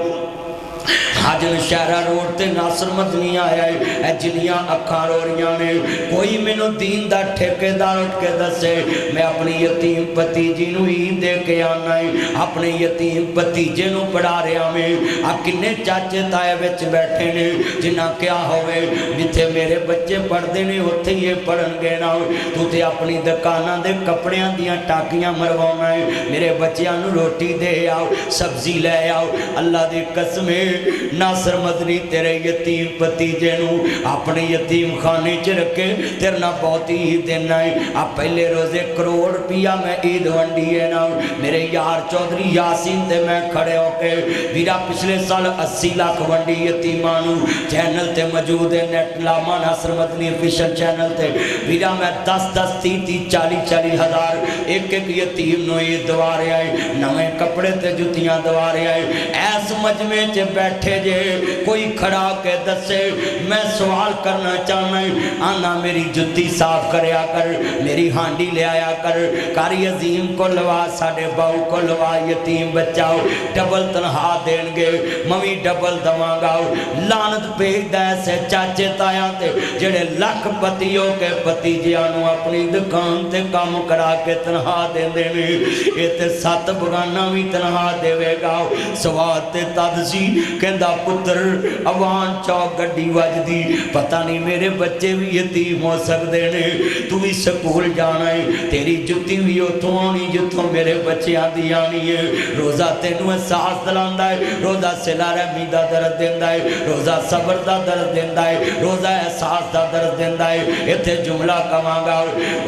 अज नशहरा रोड ते नासर मदनी आया है, जिन्नियां अखां रो रही ने, कोई मैनू दीन दा ठेकेदार उठ के दसे, मैं अपनी यतीम भतीजी नू ईद दे के आना है, अपने यतीम भतीजे नू पढ़ा रहा मैं। आ किन्ने चाचे ताए विच बैठे ने जिन्ना क्या होवे जिथे मेरे बच्चे पढ़ते ने उत्थे ही पढ़नगे ना। तू ते अपनी दुकानां दे कपड़ियां दियां टाकियां मरवाउणा है, मेरे बच्चियां नू रोटी दे आओ, सब्जी ले आओ। अल्लाह दी कसम नासर मदनी तेरे यतीम भतीजे नू अपने यतीम खाने च रखे, तेरे ना बहुत ईद देना है। आ पहले रोजे करोड़ रुपया मैं ईद वंडी है ना, मेरे यार चौधरी यासीन ते मैं खड़े होके वीरा पिछले साल 80 लाख वंडी यतीमां नू। चैनल ते मौजूद है नेट लामा नासर मदनी ऑफिशियल चैनल ते वीरा मैं 10-10 30-30 40-40 हज़ार एक यतीम नू ईद दवा रहा है, नवे कपड़े ते जुतियां दवा रहा है। ऐस मजमे च बैठे जे कोई खड़ा के दसे, मैं सवाल करना चाहना आना मेरी जुत्ती साफ करया कर, मेरी हांडी ले आया कर, कारी अजीम को लवा, साडे बाऊ को लवा, यतीम बचाओ, डबल तनखा देंगे, मवी डबल दवांगा। लानत भेजदा ऐसे चाचे ताया ते जेड़े लख पति हो के भतीजियां नू अपनी दुकान ते काम करा के तनखा देंदे ने। ये ते 7 बगाना भी तनखा देवेगा। सवाद ते तद सी कहंदा पुत्र अवान चौक गड्डी वजदी, पता नहीं मेरे बच्चे भी यतीम हो सकते ने, तू भी स्कूल जाना है, तेरी जुत्ती भी उतों आनी जितों मेरे बच्चों की आनी है। रोज़ा तेनू एहसास दिलांदा है, रोज़ा सिला रहमी का दर्द देंदा है, रोज़ा सबर का दर्द देंदा है, रोज़ा एहसास का दर्द देंदा है। इत्थे जुमला कवांगा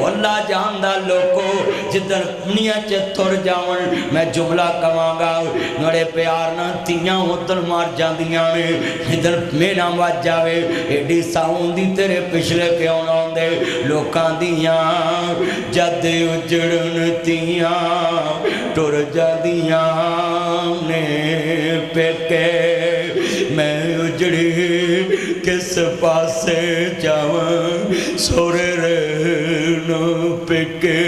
अल्लाह जानदा लोको जिधर दुनिया च तुर जावन, मैं जुमला कवांगा बड़े प्यार ना तियां उधर मर जांदियां ने, इधर मेरा वज जावे एडी साउंदी तेरे पिछले क्यों ना आउंदे। लोकां दियां जद उजड़न तियां टुर जांदियां ने पेके, मैं उजड़ी किस पासे जावां सोरे रहन पेके।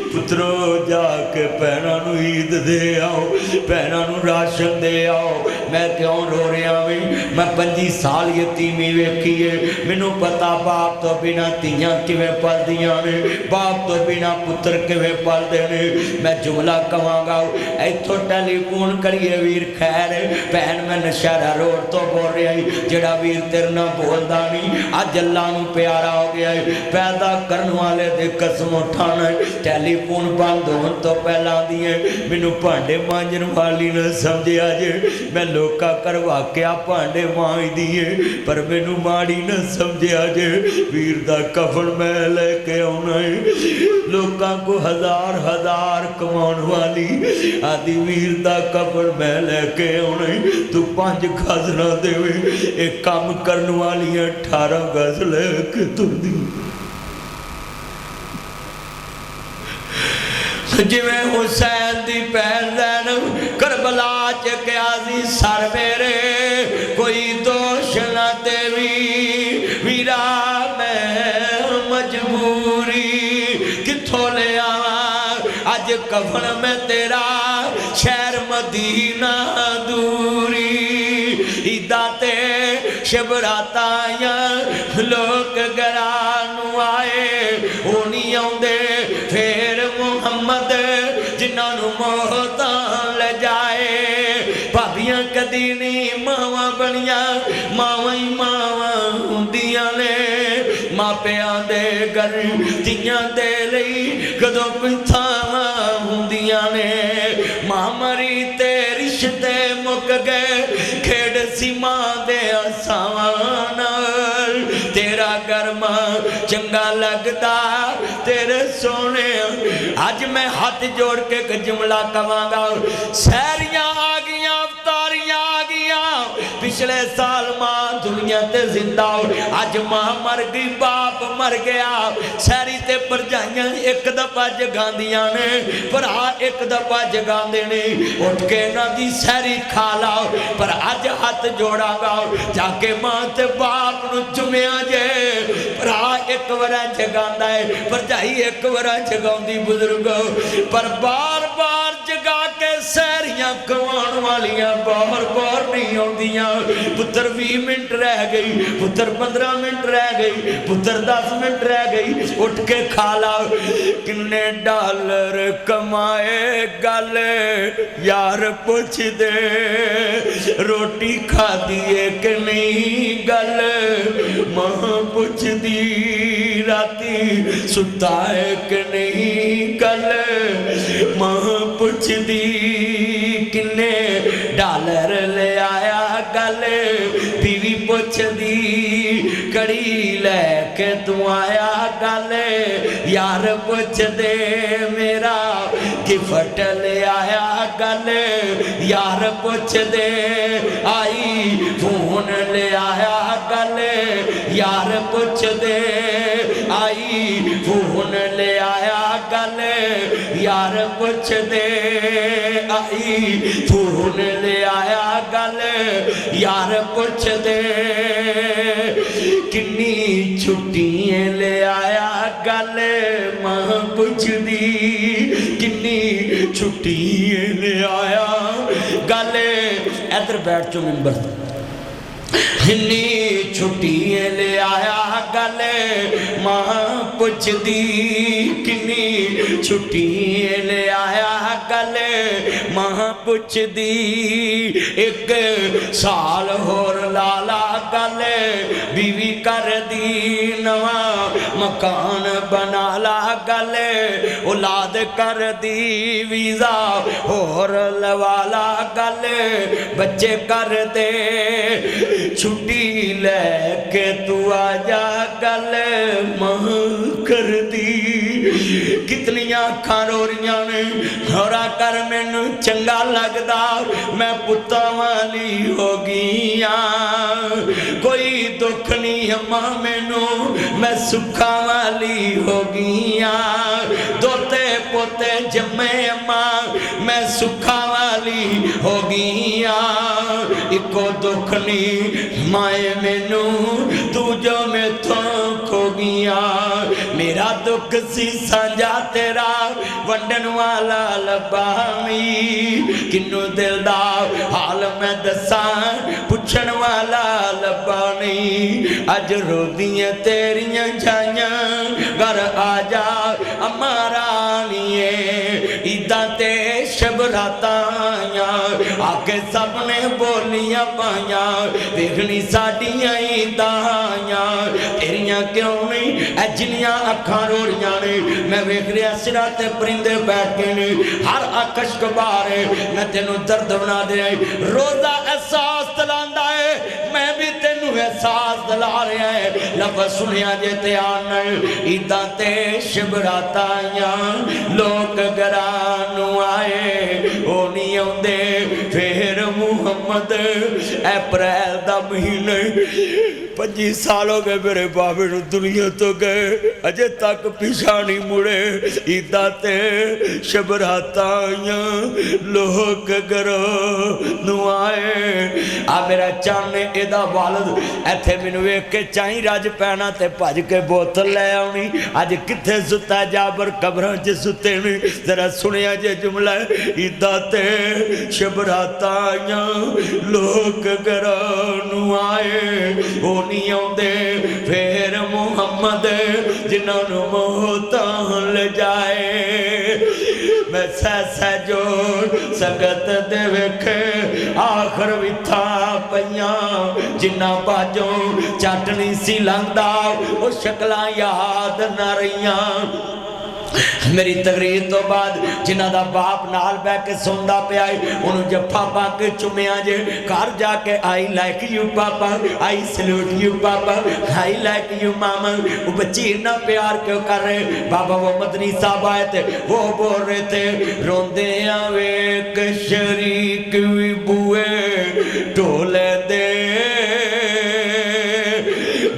पुत्रो जाके भैनों नू ईद दे आओ, भैनों नू राशन दे आओ। मैं क्यों रो रहा भी, मैं 25 साल यतीमी वेखी है, मैनू पता बाप तो बिना तियां किवें पलदियां ने, बाप तो बिना पुत्र किवें पलदे ने। मैं जुमला कवांगा इत्थों टेलीफोन करिए वीर खैर भैन मैं नशहरा रोड तो बोल रहा है, जेड़ा वीर तेरे नाल बोलदा नहीं अज अल्लाह नू प्यारा हो गया है। पैदा करने वाले दे कसम उठाना, टेलीफोन बंद होने तो पहला दी है मैनू भांडे मांजन वाली न समझिया जे, मैं लोका कर वाकिया भांडे मांज दिए पर मैनू माड़ी न समझिया जे। वीर दा कफन मैं लेके आना है, लोकां को हजार हजार कमाउण वाली आदि वीर दा कफन मैं लेके आना है। तू 5 गज ना देवे, एक काम करने वाली 18 गज लेके तुरदी। जिवें हुसैन दी भैन ज़ैनब करबला च गया सी सर मेरे कोई दोष ना देवी, वीरा मैं मजबूरी किथों ले आवां अज कफन में तेरा शहर मदीना दूरी। ईदा ते शबरातां लोग घरां आए वो नहीं आउंदे, फिर मुहम्मद जिन्होंने मौतां ले जाए। भाबियां कदी नहीं मावां बनिया, मावां ही मावां हुंदियां ने, मापियां दे घर तियां दे लई कदों कोई थावां हुंदियां ने। मां मरी ते रिश्ते मुक गए, खेड सी मां दे आसावां नाल। तेरा गरमा चंगा लगदा तेरे सोने, अज मैं हाथ जोड़ के एक जुमला कवांगा, सैरियां आ गईयां अवतारियां आ गईयां। पिछले साल मां दुनिया ते जिंदा, अज मां मर गई बाप मर गया। सैरी ते भरजाइयां एक दफा जगांदियां ने, भरा एक दफा जगांदे ने, उठ के इन्हां दी सैरी खा लाओ। पर अज हाथ जोड़ांगा जाके मां ते बाप नू चुमिया जे। भरा एक बार जगांदा है, भरजाई एक बार जगाउंदी बुजुर्ग, पर बार बार जगा के सैरी धीआं कमाउण वालियां बाहर बाहर नहीं आउंदियां। पुत्र 20 मिनट रह गई, पुत्र 15 मिनट रह गई, पुत्र 10 मिनट रह गई, उठ के खा ला। किन्ने डॉलर कमाए गल यार पुछ दे, रोटी खादी है कि नहीं गल मां पुछ दी, राती सुता है कि नहीं गल मां पुछ दी। किन्ने डॉलर ले आया गल बीवी पुछ दी, कड़ी लैके तू आया गल यार पुछ दे, मेरा गिफ्ट ले आया गल यार पुछ दे, आई फोन ले आया गल यार पुछ दे, आई फोन ले आया गल यार पुछ दे, आई फोन ले आया गल यार पुछ दे। किन्नी छुट्टियां ले आया गल मां पुछ दी, किन्नी छुट्टियां ले आया गल। इधर बैठ चो मिंबर, किन्नी छुट्टियां ले आया गल मां पुछ दी, किन्नी छुट्टियां ले आया गल मां पुछ दी। एक साल होर लाला गल बीवी कर दी, नवा मकान बना ला गल औलाद कर दी, वीजा होर लवाला गल बच्चे कर दे, छुट्टी लैके तू आजा गल मां कर दी। कितनियां अखां रो रहियां ने, होरा कर मैनू चंगा लगदा मैं पुत्तां वाली हो गई हां, कोई दुख नहीं अम्मा मैनू मैं सुखा वाली हो गई हां, दोते पोते जम्मे अम्मा मैं सुखा वाली हो गई हां, इको दुख नहीं माए मैनू तू जो मैथों खो गया, मेरा दुख सी साझा तेरा वंडन वाला लबावी, किन्नू दिल दा हाल मैं दसा पुछण वाला लबा नहीं, अज रोदियां तेरियां जाइयां घर आ जा अम्मा रानिए, ईदां ते शबरातां आके सब ने बोलियां पाइयां, देखनी साडियां ईदां तेरियां क्यों नहीं जिन्नियां अखां रो रहियां ने, मैं वेख रहा सिरा ते परिंदे बैठ गए ने, हर आकश कबार मैं तेनू दर्द बना दे, रोजा एहसास दिलांदा है मैं भी तेनू एहसास दिला रहा है, लफ्ज़ सुनिया जे ते आन ईदां ते शबरातां लोग घरां आए ओ नहीं आउंदे, फिर मुहम्मद अप्रैल दा महीने 25 साल हो गए मेरे बाबे नूं दुनिया तो गए, अजे तक पिछा नहीं मुड़े, ईदां ते शबरातां लोग घरों आए। आ मेरा चन्न एदा वालद इत्थे मैनूं वेख के चाही रज पैना ते भज के बोतल लै आउणी, अज कित्थे सुता जाबर कबरां च सुते ने, जरा सुनिया जे जुमला, ईदां ते शबरातां लोग घरों आए ओ नहीं आउंदे, फिर मुहम्मद जिन्होंने मौतां ले जाए, मैं सह जोड़ सकत दे वेखे आखिर विथा पईयां, जिन्ना बाजों चटनी सी लंघदा वो शक्लां याद न रहियां। मेरी तकरीर तो बाद जिन्हों का बाप नाल बह के सौंदा पिया उन्होंने जफा पा के चुमिया जे, घर जाके आई लाइक यू पापा, आई सल्यूट यू पापा, आई लाइक यू मामा, वो बच्ची इतना प्यार क्यों कर रहे, बाबा वो मदनी साहब आए थे वो बोल रहे थे, रोंदे वेख शरीक भी बुए ढोले दे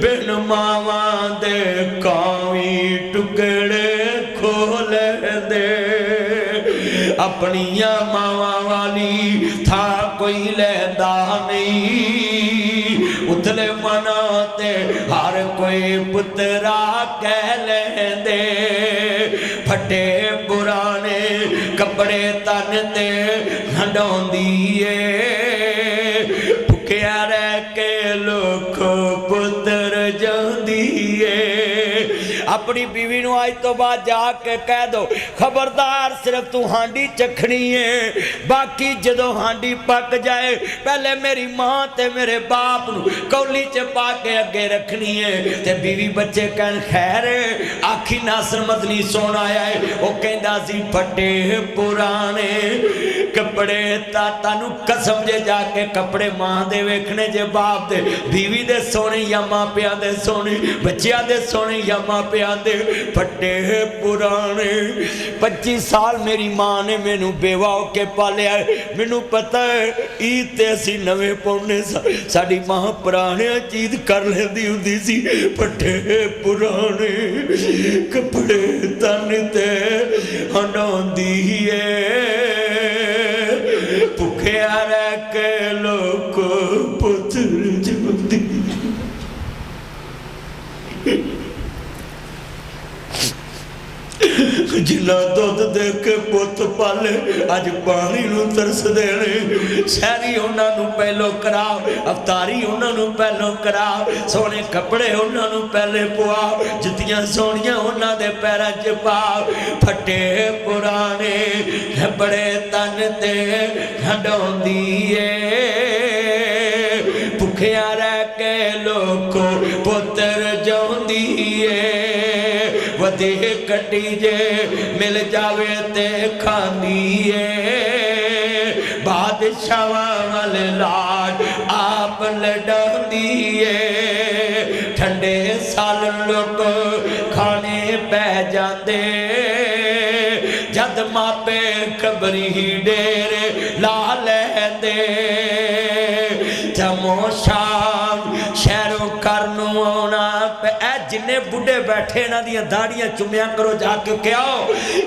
बिन मावा दे कावी टुकड़े खोल दे, अपनिया मावा वाली था कोई लैंदा नहीं, उतले मना ते हर कोई पुत्रा कह लेंदे फटे पुराने कपड़े तन ते हंडौंदी ए भुखिया रह के लोग पुत्र जांदी ए अपनी बीवी नूं अज तो बाद जाके कह दो खबरदार सिर्फ तू हांडी चखनी है बाकी जदों हांडी पक जाए पहले मेरी मां ते मेरे बाप नूं कौली च पा के अगे रखनी है ते बीवी बच्चे कहन खैर आखी नासर मदनी सोना आया है वो कहंदा सी फटे पुराने कपड़े तानू कसम जे जाके कपड़े मां दे वेखने जे बाप दे बीवी दे सोने या मां पिया दे सोने बच्चियां दे सोने या मां आंदे फटे पुराने 25 साल मेरी मां ने मैनू बेवा होके पालिया मैनू पता है ईद ते असी नवे पाने साडी मां पुराने चीज कर लेंदी हुंदी सी फटे पुराने कपड़े तन ते हंडौंदी ए भुखिया रह के लोग पुत्र जमदी जिन्ना दुध दे के पुत पाले अज पानी नूं तरस देने शहरी उन्होंने पहलों कराओ अवतारी उन्होंने पहलों कराओ सोने कपड़े उन्होंने पहले पवाओ जुतियां सोनिया उन्होंने पैरों च पाओ फटे पुराने बड़े तन ते हंडौंदी ए भुखिया रह के लोगों पुत्र जांदी ए वधे कटी जे मिल जावे ते खांदी ए बादशाह वाले लाड आप लड़ांदी ए ठंडे साल लोग खाने पै जाते जद मापे खबरी डेरे ला लेंदे जमो शाम शहरों करनू आना जिन्ने बुढ़े बैठे इन्हां दियां दाड़ियां चुमिया करो जाके क्या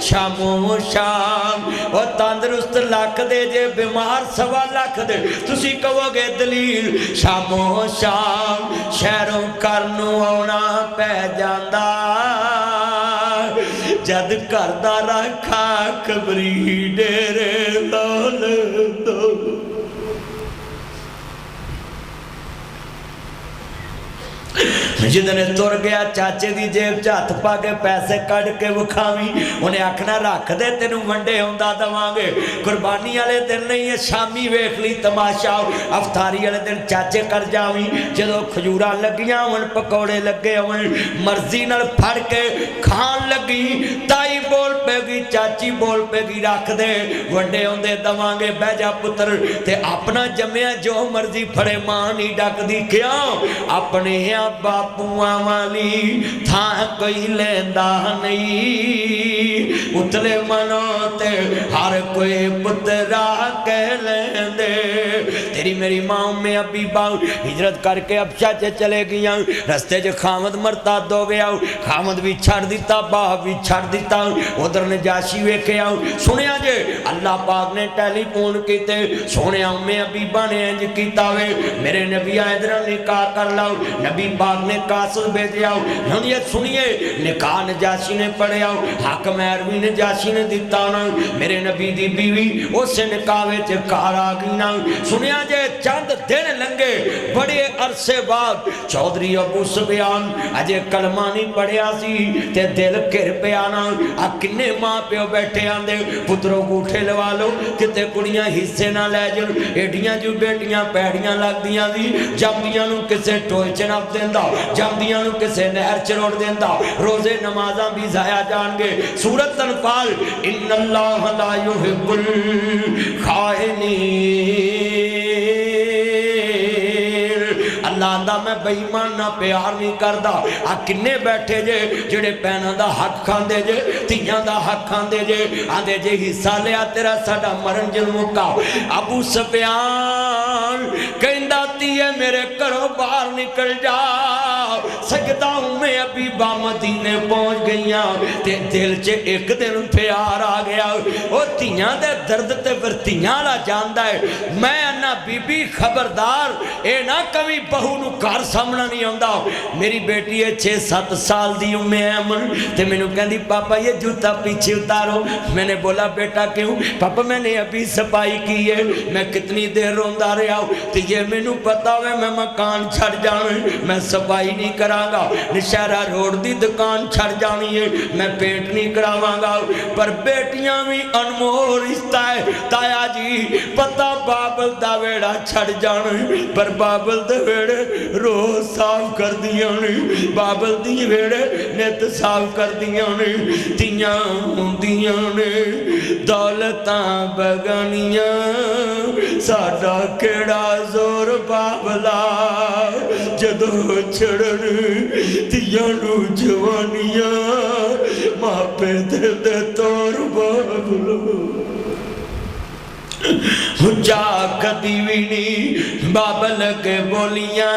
शामो शाम और तंदरुस्त लख दे जे बीमार 1.25 लाख दे तुसी कहोगे दलील शामो शाम शहरों करनू आना पै जांदा जद घर दा रखा खबरी डेरे लाल दो जिदने तुर गया चाचे की जेब च हथ पा के पैसे कढ़ के विखावी उन्हें आखना रख दे तेनू वंडे आंदा दवांगे कुर्बानी वाले दिन नहीं है शामी वेख ली तमाशा अफतारी वाले दिन चाचे कर जावी जो खजूरा लगियां होवन पकौड़े लगे होवन मर्जी नाल फड़ के खान लगी ताई बोल पेगी चाची बोल पेगी रख दे वंडे आंदे दवांगे बह जा पुत्र ते अपना जम्मिया जो मर्जी फड़े मां नहीं डकदी क्यों अपने बापुआ वाली था कोई लेंदा नहीं उतले मनो ते हर कोई पुत्रा कह लेंदे तेरी मेरी मां में अभी बाऊ हिजरत करके अबशा च चले गई रस्ते च खामद मरताद हो गया खामद भी छड़ दिता बाह भी छड़ दिता उधर नजाशी वेखे आऊ सुनिया जे अल्लाह पाक ने टेलीफोन किते सोने में अभी बने इंज कीता वे मेरे नबी इधर निकाह कर लाओ नबी पाक ने कासल भेजे आओ हम ये सुनिए निकाह नजाशी ने पढ़े आओ हक मैरवी नजाशी ने दिता ना मेरे नबी दी बीवी उस निकाह विच घर आ गई ना सुनिया जे चंद दिन लंघे बड़े अरसे बाद चौधरी अबू सुफियान अजे कलमा नहीं पढ़िया सी ते दिल घिर पिया ना आ किन्ने मां प्यो बैठे आंदे पुत्रो गूठे लवा लो किते कुड़ियां हिस्से ना लै जान एडियां जो बेटियां पैड़ियां लगदियां सी जमदियां नूं किसे टोए च नप देंदा जमदियां नूं किसे नहर च रोड़ देंदा रोजे नमाज़ां भी जाया जाणगे सूरत अनफाल इन्नल्लाह ला युहिब्बुल खाइनीन अल्लाह आंदा मैं बेईमान ना प्यार नहीं करदा आ किन्ने बैठे जे जेड़े भैणां दा हक खांदे जे धीआं दा हक खांदे जे आंदे जे हिस्सा लिया तेरा साडा मरण जल मुका अबू सुफियान कहंदा ती है मेरे घरों बाहर निकल जा। सकदा हूं मैं अभी मदीने पहुंच गई ते दिल च एक दिन प्यार आ गया। वो धियां दे दर्द ते फिर धियां ला जानदा है। मैं अन्ना बीबी खबरदार ए ना कभी बहू नूं घर सामना नहीं आउंदा। मेरी बेटी है 6-7 साल दी उम्मे अमन ते मैनू कहंदी पापा ये जूता पीछे उतारो। मैंने बोला बेटा क्यों? पापा मैंने अभी सफाई की है, मैं कितनी देर रोंदा रहा तो ये मैनू पता है मैं मकान छड़ जाना, मैं सफाई नहीं करांगा। नशहरा रोड दी दुकान छड़ जानी है, मैं पेंट नहीं करावांगा। पर बेटियां भी अनमोल रिश्ता है ताया जी। पता बाबल दा वेड़ा छड़ जाना पर बाबल दे वेड़े रोज साफ कर दिया ने, बाबल दी वेड़े नित साफ कर दिया ने। तियां हुंदियां ने दौलतां बगानियां साडा केड़ा जोर बाबला जदों छड़न तियां नूं जवानियां मापे दिल दे तोर बाबलो। जा कदी भी नहीं बाबल के बोलियां।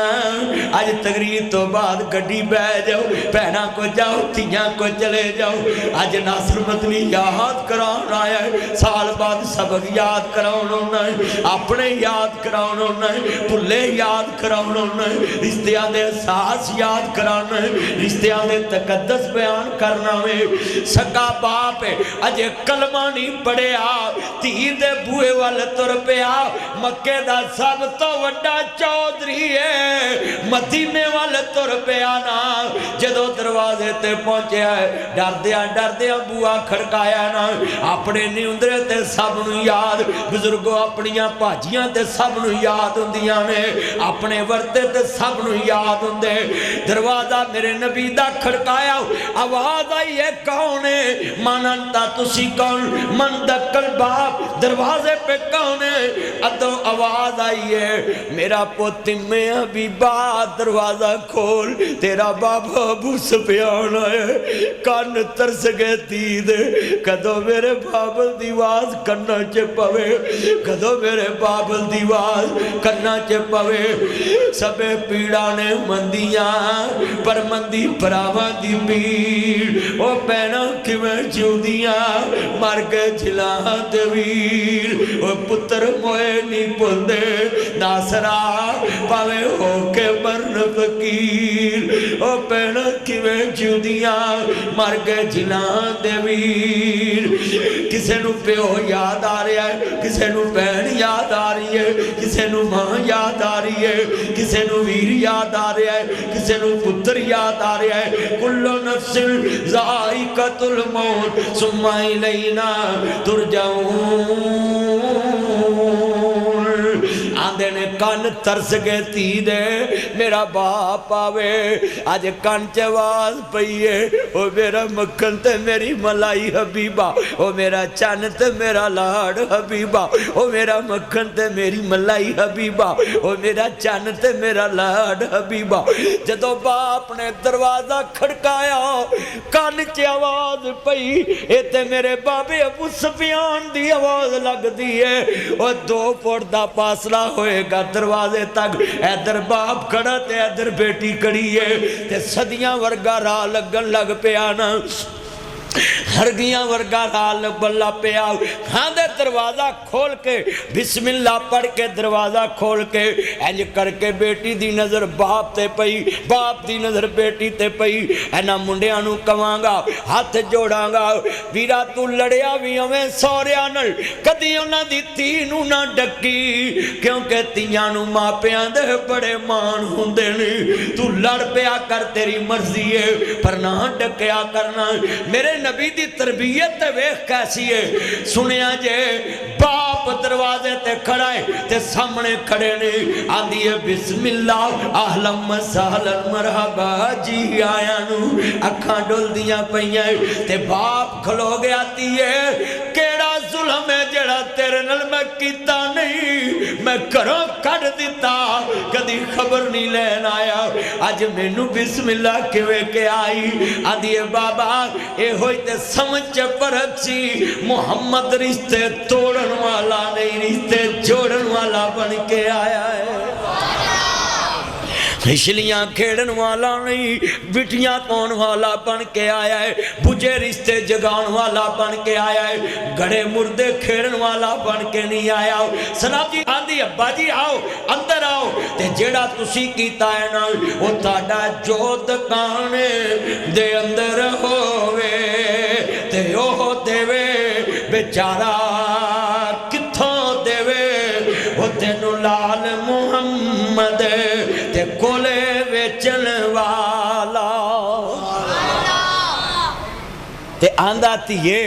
अज तकरीर तो बाद गड्डी बह जाओ, भैनों को जाओ, तियां को चले जाओ। अज नासर मदनी याद कराउण आया है, साल बाद सबक याद कराउण है, अपने याद कराउण है, भुले याद कराउण है, रिश्तियां दे एहसास याद कराना है, रिश्तियां दे तकद्दस बयान करना है। सगा बाप है अजे कलमा नहीं पढ़िया, धी दे बूहे वाल तुर पिया। मक्के दा सब तो वड्डा चौधरी है, मदीने वाल तुर पिया ना। जदों दरवाजे ते पहुंचया डरदिया बूआ खड़काया ना। अपने निउंदरे ते सब नूं याद, बुजुर्गों अपनियां भाजियां ते सब नूं याद हुंदियां ने, अपने वर्ते ते सब नूं याद हुंदे। दरवाजा मेरे नबी दा खड़काया, आवाज आई है कौन है? मानता तुसी कौन? मन दक्कल बाप दरवाजे पे कौन है? अदो आवाज आई है मेरा पुत मैं हबीबा दरवाजा खोल, तेरा बाबा अबू सुफियान आया। कान तरस गए तीद कदों मेरे बाबल दी आवाज कन्ना च पवे, कदों मेरे बाबल दी आवाज कन्ना च पवे। सबे पीड़ा ने मंदियां पर मंदी भरावां दी पीड़। ओ भैणां किवें जिउंदियां मर गए जिलां ते वीर। ओ पुत्र मोए नहीं भुलदे नासरा भावे होके मरन फकीर। ओ भैणां किवें जिउंदियां मर गए जिलां दे वीर। किसे नूं प्यो याद आ रहा है, किसे नूं भैन याद आ रही है, किसे नूं मां याद आ रही है, किसे नूं वीर याद आ रहा है, किसे नूं पुत्र याद आ रहा है। कुल्लु नफ्सिन ज़ाइक़तुल मौत सुम्मा इलैना तुरजाऊन। आंदे ने कन तरस गए धी दे मेरा बाप आवे। अज कन च आवाज पई है ओ मेरा मक्खन ते मेरी मलाई हबीबा, ओ मेरा चन ते मेरा लाड हबीबा, ओ मेरा मक्खन ते मेरी मलाई हबीबा, ओ मेरा चन ते मेरा लाड हबीबा। जदों बाप ने दरवाजा खड़काया कन च आवाज पई, ए ते मेरे बाबे अबू सुफियान दी आवाज लगदी है। और 2 फुट दा फासला होएगा दरवाजे तक। इधर बाप खड़ा ते इधर बेटी खड़ी है ते सदियां वर्गा राह लगन लग पिया ना, हरगियां वर्गा राल बल्ला पिया। खांदे दरवाजा खोल के बिस्मिल्लाह पढ़ के दरवाजा खोल के इंज करके बेटी दी नजर बाप ते पई, बाप दी नजर बेटी ते पई। इन्हां मुंडियां नूं कवांगा हथ जोड़ांगा वीरा तू लड़िया भी हमें सौरिया नाल, कदी उन्हां दी धी नूं ना डकी, क्योंकि धीआं नूं मापियां दे बड़े मान हुंदे ने। तू लड़ पिया कर तेरी मर्जी है पर ना डकिया करना। मेरे नबी दी तरबियत वेख कैसी है। सुनिया जे बाप दरवाजे ते खड़ा है ते सामने खड़े ने, आंदी है बिस्मिल्लाह अहलन सहलन मरहबा जी आया नू। अखां डुलदियां पईयां ते बाप खलो गया ती है केड़ा जुल्म है जेड़ा तेरे नाल मैं कीता नहीं, मैं घरों कढ दिता, कदी खबर नहीं लैन आया। अज मैनू बिस्मिल्लाह किवें के आई? आंदी है बाबा ए होई ते समझ च फर्क सी। मुहम्मद रिश्ते तोड़न वाला नहीं, रिश्ते जोड़न वाला बन के आया है। इसलिए खेड़न वाला नहीं, बिटियां पाउण वाला बन के आया है, बुझे रिश्ते जगाउण वाला बन के आया है, गड़े मुर्दे खेड़न वाला बन के नहीं आया। सनाब जी आंदी अब्बा जी आओ अंदर आओ, ते जेड़ा तुसी कीता है ना वो तुहाडा जो दुकान दे अंदर होवे ते ओह देवे बेचारा कित्थों देवे, वो तेनू लाल मुहम्मद ते कोले वेचन वाला ते आंदा धीए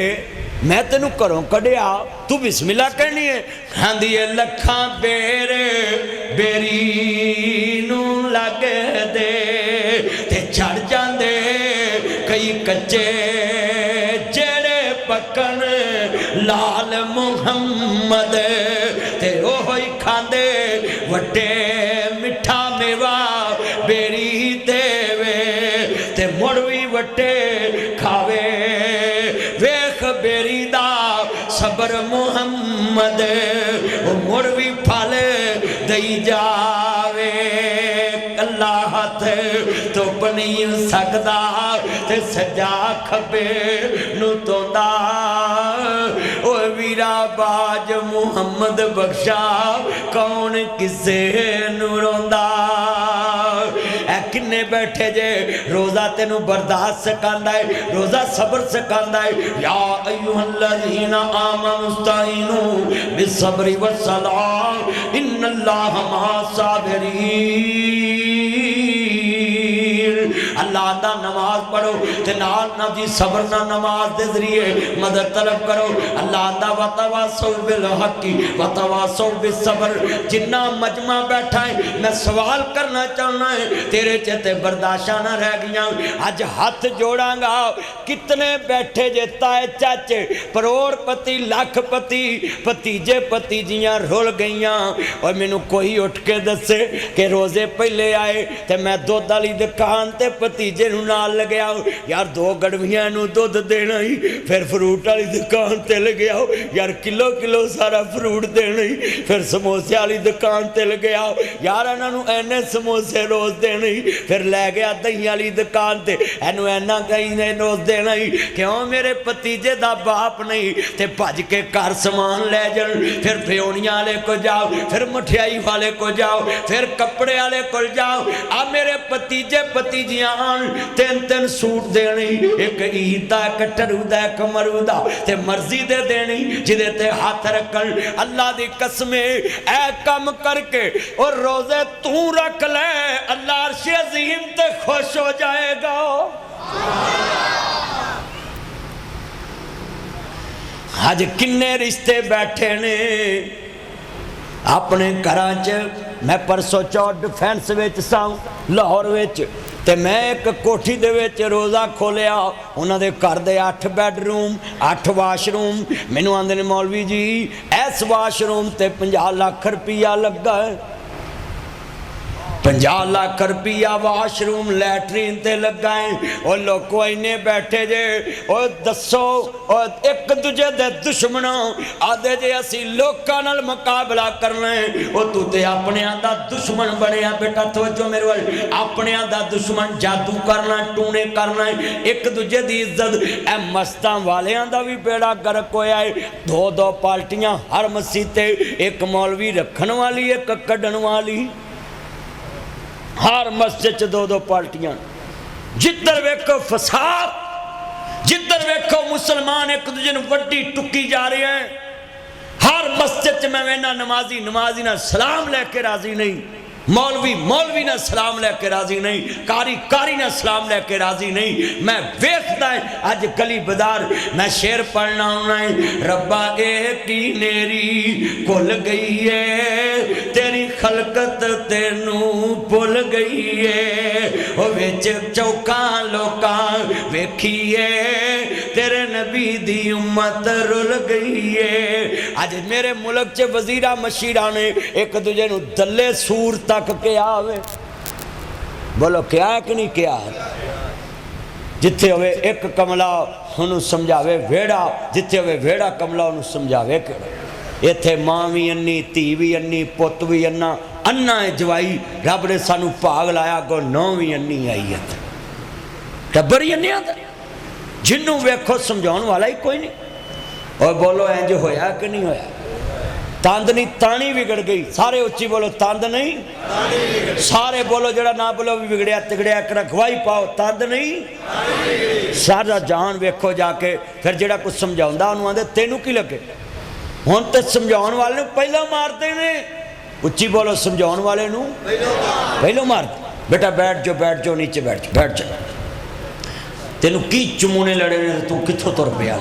मैं तेनू घरों कढ़िया तू बिस्मिल्लाह कहनी है। आंदी है लखां बेरे बेरी नू लग दे ते चढ़ जांदे कई कच्चे जेड़े पकन लाल मुहम्मद ते ओह ही खांदे वड्डे मिठा मेवा बेरी देवे ते मुड़ भी वड्डे खावे वेख बेरी दा सबर मुहम्मद वो मुड़ भी फल दई जावे। कला हाथ तो बनी सकदा ते सजा खबे नू तोंदा ओ वीरा बाज मुहम्मद बख्शा कौन किसे नू रोंदा। ऐ किन्ने बैठे जे रोजा तेनू बर्दाश्त सिखांदा है, रोजा सबर सिखांदा है। या अय्युहल्लज़ीना आमनुस्ताइनु बिस्सब्रि वस्सलाह इन्नल्लाह मअस-साबिरीन। अल्लाह दा नमाज पढ़ो ते नाल ना जी सबर ना नमाज दे जरिए मदद तलब करो। अल्लाह दा वतवासौ बिल हक़्क़ि वतवासौ बिस सब्र। जिन्ना मजमा बैठा है मैं सवाल करना चाहना है, तेरे चेते बर्दाश्त ना रह गया। अज हाथ जोड़ांगा कितने बैठे जे ताए चाचे करोड़पति लखपति भतीजे भतीजियां रुल गईयां। और मैनू कोई उठ के दसे कि रोजे पहले आए ते मैं दुध वाली दुकान ते भतीजे नू नाल लग्या यार 2 गड़वियां नू दुध देना ही, फिर फ्रूट वाली दुकान ते लग्या यार किलो किलो सारा फ्रूट देना ही, फिर समोसे वाली दुकान ते लग्या यार इन्हां नू इन्ने समोसे रोज देने ही, फिर लै गया दही वाली दुकान ते इनू इन्ना कहीं ने रोज देना ही। क्यों मेरे भतीजे दा बाप नहीं ते भज के घर समान लै जान, फिर फ्योनिया वाले को जाओ, फिर मठियाई वाले को जाओ, फिर कपड़े वाले को जाओ। आ मेरे भतीजे भतीजियां 3-3 सूट देने, एक ईद दा एक टरू दा एक मरू दा ते मर्जी दे देनी जिदे ते हाथ रखन। अल्लाह दी कसमे ऐ कम करके और रोजे तू रख ले, अल्लाह अर्श अज़ीम ते खुश हो जाएगा। आज किन्ने रिश्ते बैठे ने अपने घरां च। मैं परसों चौथ डिफेंस विच सां लाहौर विच ते मैं एक कोठी दे विच रोज़ा खोलिया। उन्हां दे घर दे 8 बैडरूम 8 वाशरूम। मैनू आंदे ने मौलवी जी इस वाशरूम ते 50 लाख रुपया लगा है। 50 लाख रुपया वाशरूम लैटरीन ते लगा है। और लोगों इन्ने बैठे जे और दसो और एक दूजे दे दुश्मनों आदे जे असी लोकां नाल मुकाबला करना है। और तू ते अपनियां दा दुश्मन बनया बेटा। तवज्जो मेरे वाल, अपनियां दा दुश्मन जादू करना टूने करना है, एक दूजे दी इज्जत। ए मस्तां वालियां दा भी बेड़ा गर्क होया है। 2-2 पार्टियां हर मस्जिद ते, एक मौलवी रखन वाली एक कड्डण वाली। हर मस्जिद च 2-2 पार्टियां। जिधर वेखो फसाद, जिधर वेखो मुसलमान एक दूजे नूं वड्डी टुकी जा रहे हैं। हर मस्जिद च मैं वेना नमाजी नमाजी ना सलाम लैके राजी नहीं, मौलवी मौलवी ना सलाम लैके राजी नहीं, कारी कारी ना सलाम लैके राजी नहीं। मैं वेखदा है अज गली बाजार मैं शेर पढ़ना होना है। रब्बा एक ही नेरी भुल गई है, तेरी खलकत तेनू भुल गई है। ओ विच चौका लोका वेखिए, तेरे नबी दी उम्मत रुल गई है। अज मेरे मुल्क च वजीरा मशीरा ने एक दूजे नू दले सूर तक क्या आवे। बोलो क्या है कि नहीं क्या है। जिथे होवे एक कमला उन्होंने समझावे वेड़ा, जिथे होवे वेड़ा कमला उन्होंने समझावे केड़ा। इत्थे मां भी अन्नी धी भी अन्नी पुत भी अन्ना अन्ना है जवाई, रब ने सानू भाग लाया, अगों 9वीं अन्नी आई है, टब्बर ही अन्निया दा, जिन्हों वेखो समझाने वाला ही कोई नहीं। और बोलो इंज होया कि नहीं होया? तंद नहीं तानी बिगड़ गई, सारे उच्ची बोलो तंद नहीं, सारे बोलो जड़ा ना बोलो भी बिगड़िया तिगड़िया कर गवाही पाओ, तंद नहीं सारा जान वेखो जाके। फिर जड़ा कुछ समझाउंदा उन्होंने आंदे तेनू की लगे, हुण ते समझाउण वाले नूं पहला मारते ने, उच्ची बोलो समझाउण वाले नूं पहलो मारते। बेटा बैठ जाओ नीचे बैठ जा, तेनू की चुमूने लड़े ने, तू कित्थों तुर पिया?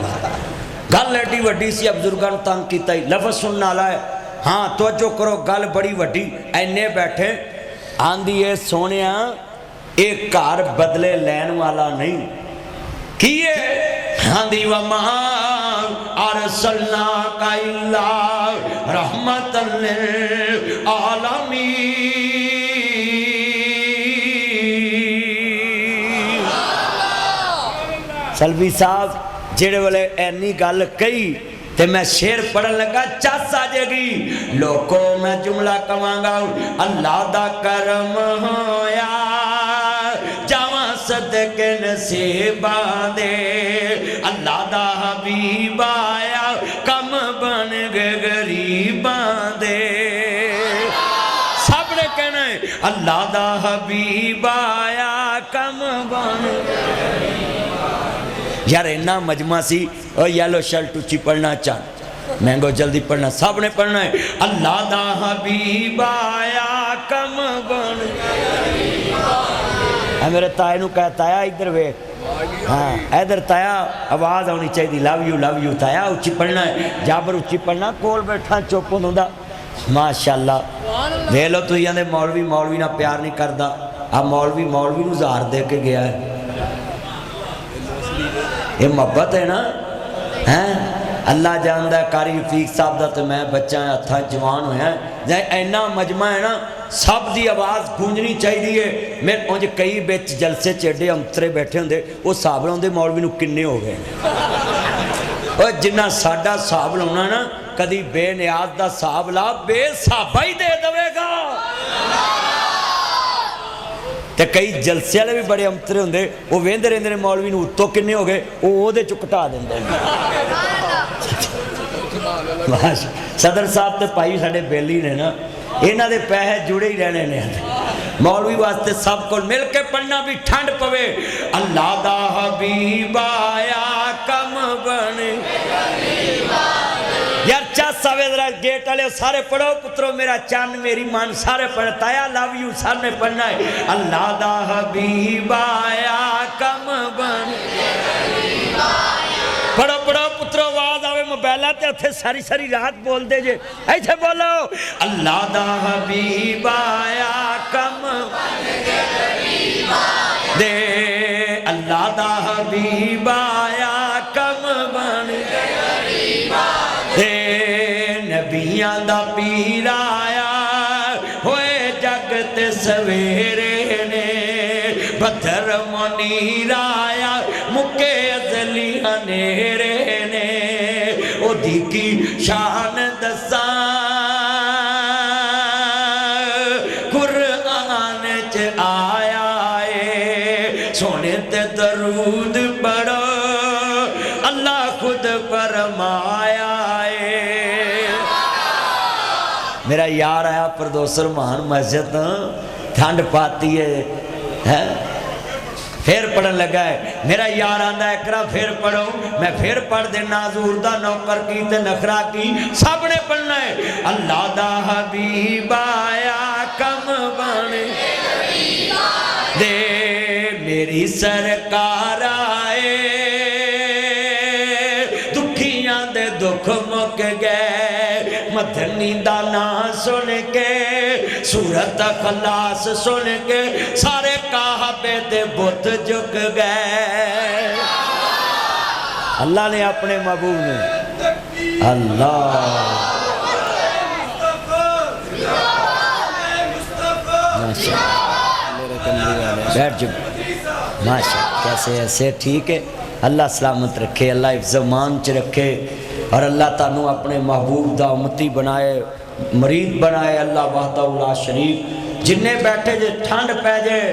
गल एडी वड्डी सी, बुजुर्गों ने तंग किया, लफज सुनने वाला है। हाँ तवज्जो करो, गल बड़ी वड्डी, इन्ने बैठे आंदी है सोने एक घर बदले लैन वाला नहीं की आंदी वमा अरसलना का इल्ला रहमतल लिल आलमीन। सलवी साहब जेड़े वाले ऐनी गल कही ते मैं शेर पढ़न लगा, चस आ जाएगी लोगों, मैं जुमला कवांगा अल्लाह दा करम होया, जावा सदके नसीबा दे, अल्लाह दा हबीब आया, कम बन गए गरीबां दे। सब ने कहना है अल्लाह दा हबीब आया, कम बन गए। यार इन्ना मजमा सी, और येलो शर्ट उच्ची पढ़ना, चाह मैंगो जल्दी पढ़ना, सब ने पढ़ना है अल्लाह दा हबीब आया, कम बन गया। मेरे ताए नू कह, ताया इधर वे, हाँ इधर ताया, आवाज़ आनी चाहिए, लव यू ताया, उच्ची पढ़ना है, जाबर उच्ची पढ़ना, कोल बैठा चुप होंदा। माशाअल्लाह देख लो तुम आंदे मौलवी ना प्यार नहीं करता, आ मौलवी नू ज़ार दे के गया है, ये मोहब्बत है ना, हैं अल्लाह जानदा। कारी रफीक साहब का तो मैं बच्चा हथा जवान होया, इन्ना मजमा है ना, सब की आवाज़ गूंजनी चाहिए है। मेरे उंज कई बिच जलसे चेडे अंतरे बैठे होंगे, वो हिसाब लाउंदे मौलवी नूं किन्ने हो गए, और जिन्ना साडा हिसाब लाउना ना, कदी बेनियाज का हिसाब ला, बेहिसाबा ही दे देवेगा। तो कई जलसे वाले भी बड़े अंतरे होंगे, वो वेंदे रहंदे ने मौलवी नूं उत्तों किन्ने हो गए, वो ओहदे चों घटा देंदे ने। सदर साहब तो भाई साडे बेली ने ना, इन्हां दे पैसे जुड़े ही रहने ने। मौलवी वास्ते सब को मिल के पढ़ना भी ठंड पवे, अल्लाह दा हबीब आया, कम बन यार चस आवे जरा गेट वाले सारे पढ़ो, पुत्रो मेरा चन मेरी मन सारे पढ़, ताया लव यू सब ने पढ़ना है, अल्लाह दा हबीब आया, कम बन पढ़ो पुत्रो, आवाज आवे मोबाइल ते उत्थे सारी सारी रात बोल दे जे, ऐसे बोलो अल्लाह दा हबीब आया, कम दे, अल्लाह दा हबीब आया, कम बन नबियां दा पीर आया, होए जगत सवेरे ने, बदर मुनीर आया, मुके अजली अनेरे ने, ओदी की शान दसा कुरान च आया है, सोने ते दरूद पढ़ो, अल्लाह खुद फरमाया है। मेरा यार आया प्रदोसर महान मस्जिद, ठंड पाती है फिर पढ़न लगा है। मेरा यार आंदा है करा फिर पढ़ो, मैं फिर पढ़ देना, हजूर दा नौकर की ते नखरा की, सब ने पढ़ना है, अल्लाह दा हबीब आया, कम बन दे, मेरी सरकार आए, दुखियां दे दुख मुक गए, मदनी दा नाम सुन के, सूरत खलास सुन के, सारे काबे दे बुत झुक गए। अल्लाह ने अपने महबूब ने, अल्लाह बैठ जाओ, माशा कैसे ऐसे ठीक है, अल्लाह सलामत रखे, अल्लाह हिफ्ज़ मान च रखे, और अल्लाह तानू अपने महबूब दा उम्मती बनाए, मरीद बनाए अल्लाह वहदहू ला शरीक। जिन्ने बैठे जे ठंड पै जाए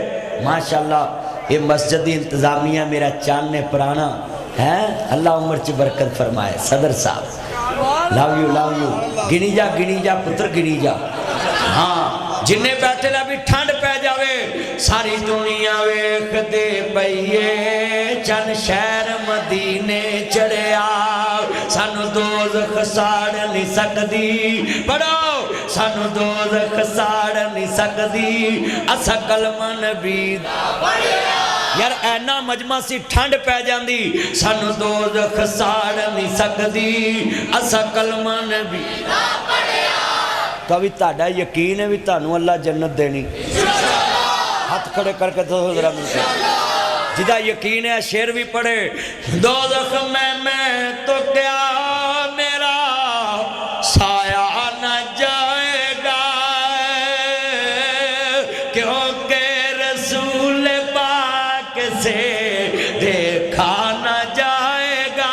माशाअल्लाह ये मस्जिद की इंतजामिया मेरा चान ने पुराना है, अल्लाह उम्र च बरकत फरमाए। सदर साहब लव यू गिनी जा पुत्र गिनी जा। हाँ जिन्ने बैठे ला भी ठंड पै जावे सारी दुनिया वेखदे पईए चन शहर मदीने चढ़िया सानू दोज़ख साड़ नहीं सकदी। पढ़ो सानू दोज़ख साड़ नहीं सकदी असा कलमा नबी यार ऐना मजमा सी ठंड पै जाती सानू दोज़ख साड़ नहीं सकदी असा कलमा नबी। कभी ताड़ा यकीन है भी तुहानू अल्लाह जन्नत देनी? हाथ खड़े करके दो जरा जिदा यकीन है शेर भी पढ़े। दोज़ख में तो क्या मेरा साया न जाएगा क्योंकि रसूल पाक से देखा न जाएगा।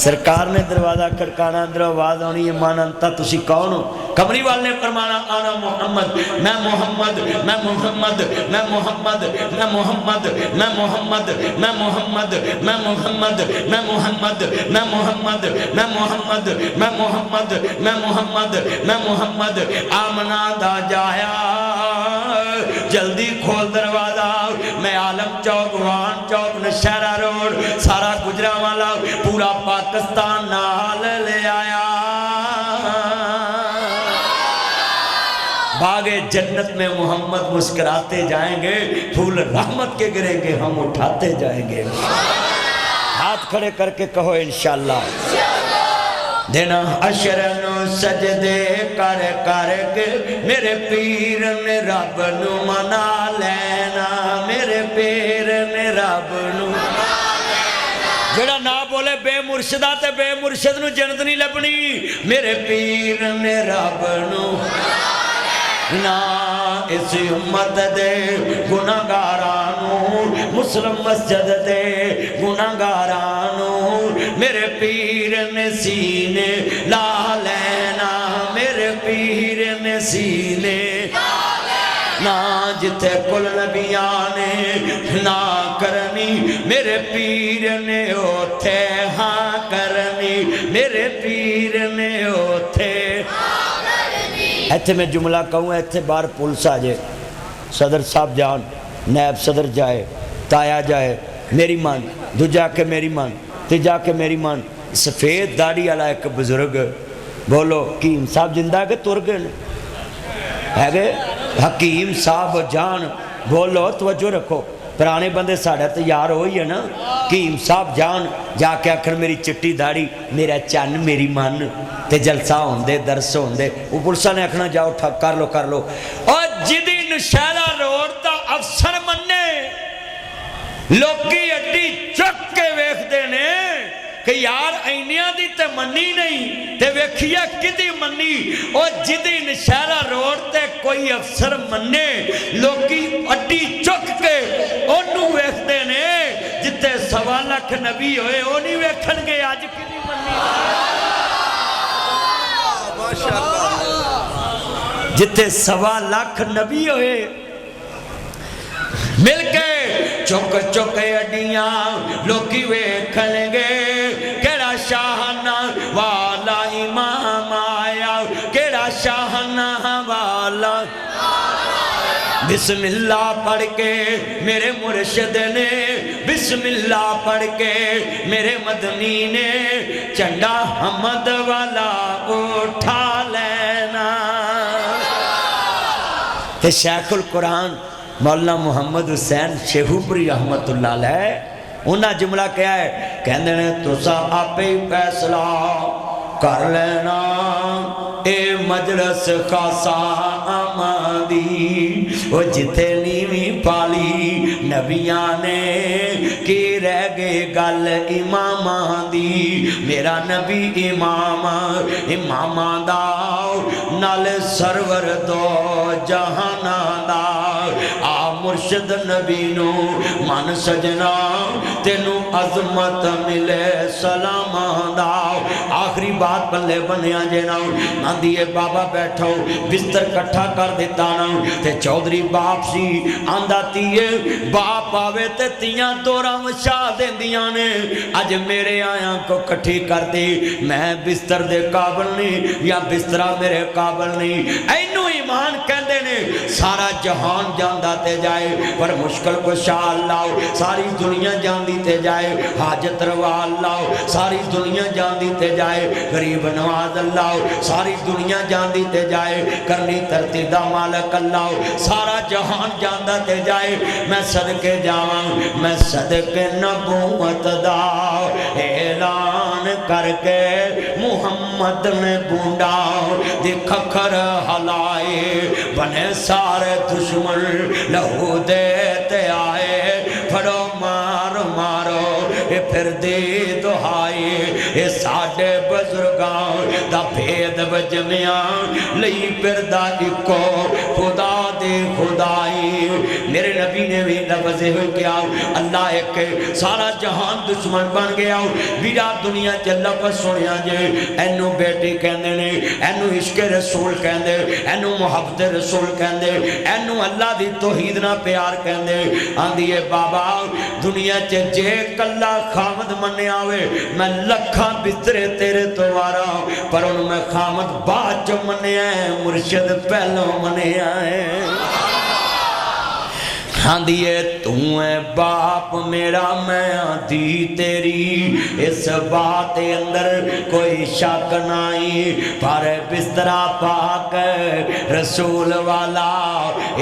सरकार ने दरवाजा खड़काना अंदर आवाज आनी है मान अंता तुसी कौन हो? कमरी वाले ने फरमाना आना मोहम्मद मैं मोहम्मद मैं मोहम्मद मैं मोहम्मद मैं मोहम्मद मैं मोहम्मद मैं मोहम्मद मैं मोहम्मद मैं मोहम्मद मैं मोहम्मद मैं मोहम्मद मैं मोहम्मद मैं मोहम्मद मैं मोहम्मद आमना दा जाया जल्दी खोल दरवाजा। मैं आलम चौक वान चौक नशहरा रोड सारा गुजरांवाला पूरा पाकिस्तान नाल ले आया। बागे जन्नत में मोहम्मद मुस्कुराते जाएंगे फूल रहमत के गिरेंगे हम उठाते जाएंगे। हाथ खड़े करके कहो इंशाअल्लाह। देना अशरनो सजदे कर के मेरे पीर ने रब नू मना लेना मेरे पीर ने रब नू जेड़ा ना बोले बेमुर्शिदा ते बेमुर्शिद नू जन्नत नहीं लभनी। मेरे पीर ने रब नू ना इस उम्मत दे गुनाहगारानू मुस्लिम मस्जिद दे गुनाहगारानू मेरे पीर ने सीने ला लेना मेरे पीर ने सीने ना जिथे कुल नबिया ने ना करनी मेरे पीर ने ओथे हाँ करनी मेरे पीर ने ओथे। इत्थे मैं जुमला कहूँ इत्थे बाहर पुलिस आ जाए सदर साहब जान नैब सदर जाए ताया जाए मेरी मन दूजा के मेरी मन तीजा के मेरी मन सफ़ेद दाढ़ी वाला एक बुजुर्ग बोलो हकीम साहब जिंदा के तुर गए है हकीम साहब जान बोलो तवज्जो रखो पुराने बंदे साढ़ा तो यार हो ही है ना। हकीम साहब जान जाके आखन मेरी चिट्टी दाढ़ी मेरा चन्न मेरी मन ते जलसा होंदे दरस होंदे वो पुलिसा ने आखना जाओ ठग कर लो और जिदी नशहरा रोड दा अफसर मन्ने लोकी अड्डी चुक के वेखदे ने कि यार इन्नियां दी ते मन्नी नहीं ते वेखिया किदी मन्नी। और जिदी नशहरा रोड ते कोई अफसर मन्ने लोकी अड्डी चुक के ओनू वेखदे ने जिथे 1.25 लाख नबी होए ओ नहीं वेखणगे अज किदी मन्नी। जिथे 1.25 लाख नबी होए मिलके चुक चुक अड्डियां लोकी वेखणगे केड़ा शाहना वाला इमाम आया केड़ा शाहना वाला। बिस्मिल्लाह पढ़ के मेरे मुर्शिद ने बिस्मिल्लाह पढ़ के मेरे मदनी ने झंडा हमद वाला उठा लेना। ते शेखुल कुरान मौलाना मुहम्मद हुसैन शेखुपुरी रहमतुल्लाह अलैह उन्हें जुमला क्या है कहते ने तुसा आपे ही फैसला कर लेना ए मजलस खासा आमादी वो जिथे नीवी पाली नबिया ने कि रह गए गल इमामा दी। मेरा नबी इमामा दा नाल सरवर दो जहाना दा आ मुर्शिद नबी नू मन सजना तेनू अजमत मिले सलामा दा। आखिरी बात पल्ले बनिया जे ना आंदी है बाबा बैठो बिस्तर कट्ठा कर दिता ना ते चौधरी बाप सी आंदा तीए बाप आवे ते तियां तोरा वछा देंदियां ने अज मेरे आया को कट्ठी कर दे मैं बिस्तर दे काबल नहीं या बिस्तरा मेरे काबल नहीं। ऐनू ईमान कहंदे ने सारा जहान जांदा ते जाए पर मुश्किल कुशा लाओ सारी दुनिया जांदी ते जाए हाजत रवा लाओ सारी दुनिया जांदी ते जाए गरीब नवाज लाओ सारी दुनिया जांदी ते जाए करनी धरती दा मालक अल्लाह सारा जहान जांदा ते जाए मैं सदके जावां मैं सदके नबूवत दा ऐलान करके मुहम्मद ने बूंदा दे खखर हलाए बने सारे दुश्मन लहू दे ते आए फड़ो मार मारो ये फिर दे दुहाई ये साडे बुजुर्गां दा भेद वजमिया लई फिरदा इको खुदा दे खुदाई। मेरे नबी ने भी लफ्ज़ हो गया अल्लाह एक सारा जहान दुश्मन बन गया बीरा दुनिया च लफ्ज़ सुनिया जे एनू बेटी कहंदे ने एनू इश्क रसूल कहंदे एनू मुहब्बत रसूल कहंदे एनू अल्लाह दी तौहीद ना प्यार कहंदे। आंदी है बाबा दुनिया च जे कल्ला खामद मन्निया वे मैं लखां बिस्तरे तेरे तो वारा पर उन मैं खामद बाद च मन्निया मुर्शिद पहलों मन्निया है। आंदी है तू है बाप मेरा मैं आधी तेरी इस बात अंदर कोई शक नहीं पर बिस्तरा पाक रसूल वाला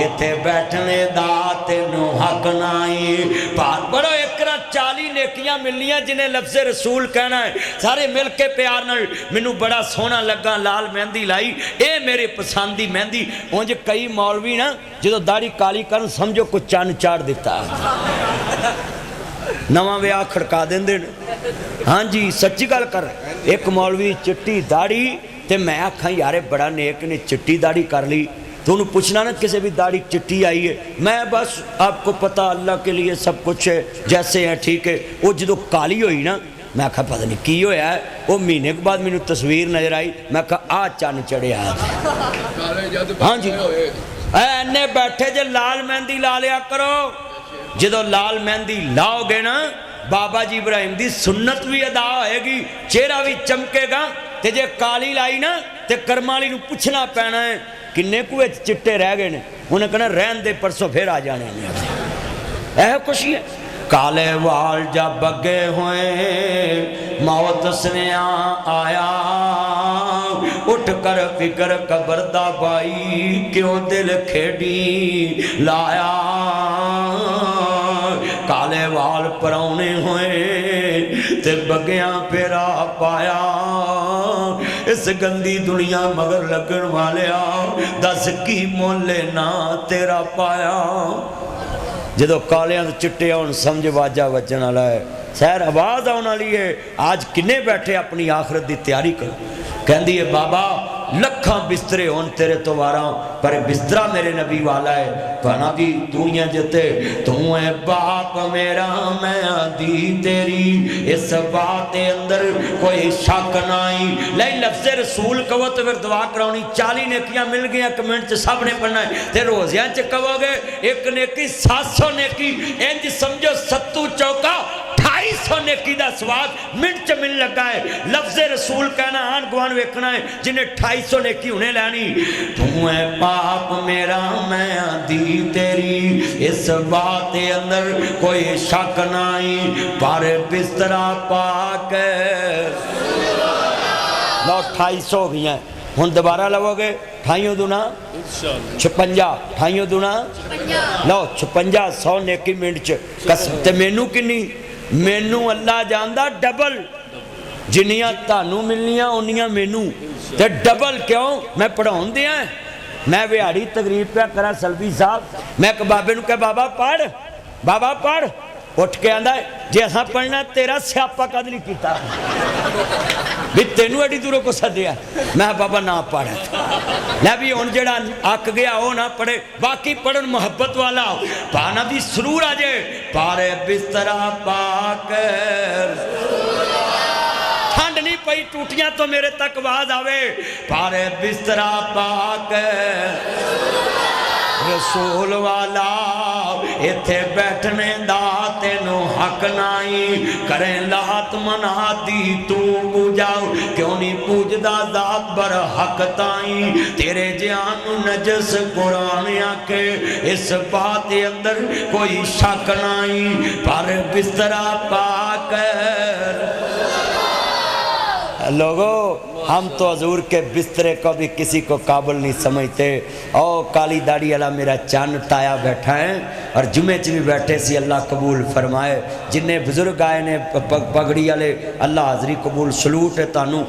इथे बैठने दा तेनू हक नहीं पर बड़ो एकरा 40 नेकियां मिलनियां जिन्हें लफ्ज़ रसूल कहना है सारे मिल के प्यार नाल मैनू बड़ा सोहना लगा लाल मेहंदी लाई ये मेरे पसंद दी मेहंदी। उंज कई मौलवी ना जो दाढ़ी काली कर समझो कुछ चन्न चाड़ दिता नवा विआह खड़का देंदे ने। हाँ जी सच्ची गल कर एक मौलवी चिट्टी दाढ़ी ते मैं आखा यारे बड़ा नेक ने चिट्टी दाढ़ी कर ली तो उन्होंने पूछना ना किसी भी दाढ़ी चिट्टी आई है मैं बस आपको पता अल्लाह के लिए सब कुछ है जैसे है ठीक है। वो जो काली हुई ना मैं आखा पता नहीं की होया है वो महीने के बाद मैनू तस्वीर नजर आई मैं कहा आ चन्न चढ़िया। हाँ जी एने बैठे जे लाल मेहंदी ला लिया करो जो लाल मेहंदी लाओगे ना बाबा जी इब्राहिम की सुन्नत भी अदा होएगी चेहरा भी चमकेगा ते जे काली लाई ना ते कर्म वाली नूं पुछना पैना है किन्ने कुए चिट्टे रह गए ने उन्हें कहना रहन दे परसों फिर आ जाने ऐ कुछ ही है। काले वाल जब बगे हुए मौत स्नेहा आया उठ कर फिकर कबर दा बाई क्यों दिल खेड़ी लाया। काले वाल परौने हुए ते बगिया फेरा पाया इस गंदी दुनिया मगर लगन वालिया दस की मोले ना तेरा पाया। जो कालिया तो चिट्टे आने समझ वाजा वजन वाला है सैर आवाज आने वाली है। आज किन्ने बैठे अपनी आखिरत की तैयारी कर कहती है बाबा लखा बिस्तरे होन तेरे तो वारा पर बिस्तरा मेरे नबी वाला है पना दी दुनिया जते तू है बाप मेरा मैं आधी तेरी इस बात अंदर कोई शक नहीं। ले लफ्ज़ रसूल कहो तो फिर दुआ करानी 40 नेकियां मिल गई कमेंट च सब ने पढ़ना है ते रोज़ियां च कहोगे एक नेकी 700 नेकी इंज समझो सत्तू चौका 250 नेकी का स्वाद मिनट च मिल लगा है। लफ्ज़ रसूल कहना आन गुआन वेखना है जिन्हें 250 नेकी उन्हें लैनी। तू है बाप मेरा मैं आधी तेरी इस बात अंदर कोई शक नहीं पर बिस्तरा पाक लो 250 हो गई हैं हुण दोबारा लवोगे 28 दूना 56 28 दूना लो 56 100 नेकी मिनट च कसम ते मैनू किन्नी मैनू अल्लाह जानदा डबल जिन्नियां तानू मिलनियां उन्नियां मैनू ते डबल क्यों मैं पढ़ाउण दिया मैं विहाड़ी तकरीर पे करा सलवी साहब मैं एक बाबे नूं कहा बाबा पढ़ उठ के आंदा जे असा पढ़ना तेरा स्यापा कद नहीं किया भी तेनू एडी दूरों को सद्या। मैं बाबा ना पढ़ लै भी हुण जेड़ा अक गया वो ना पढ़े, बाकी पढ़न मुहब्बत वाला पाना भी सरूर आ जाए। पारे बिस्तरा पाकर ठंड नहीं पई टूटियां तो मेरे तक आवाज आवे। पारे बिस्तरा पाकर रसूल वाला इथे बैठने दा तेनू हक नाई। करें लात मनाती तू पूजाओ क्यों नहीं पूजदा जात बर हक ताई। तेरे जान नजस कुरान आके इस बात अंदर कोई शक नाई। पर बिस्तरा पाकर लोगों हम तो हजूर के बिस्तरे को भी किसी को काबिल नहीं समझते। ओ काली दाढ़ी वाला मेरा चन्न ताया बैठा है और जुमे च भी बैठे सी, अल्लाह कबूल फरमाए। जिन्ने बुजुर्ग आए ने पगड़ी वाले अल्लाह हाजरी कबूल, सलूट है तानू।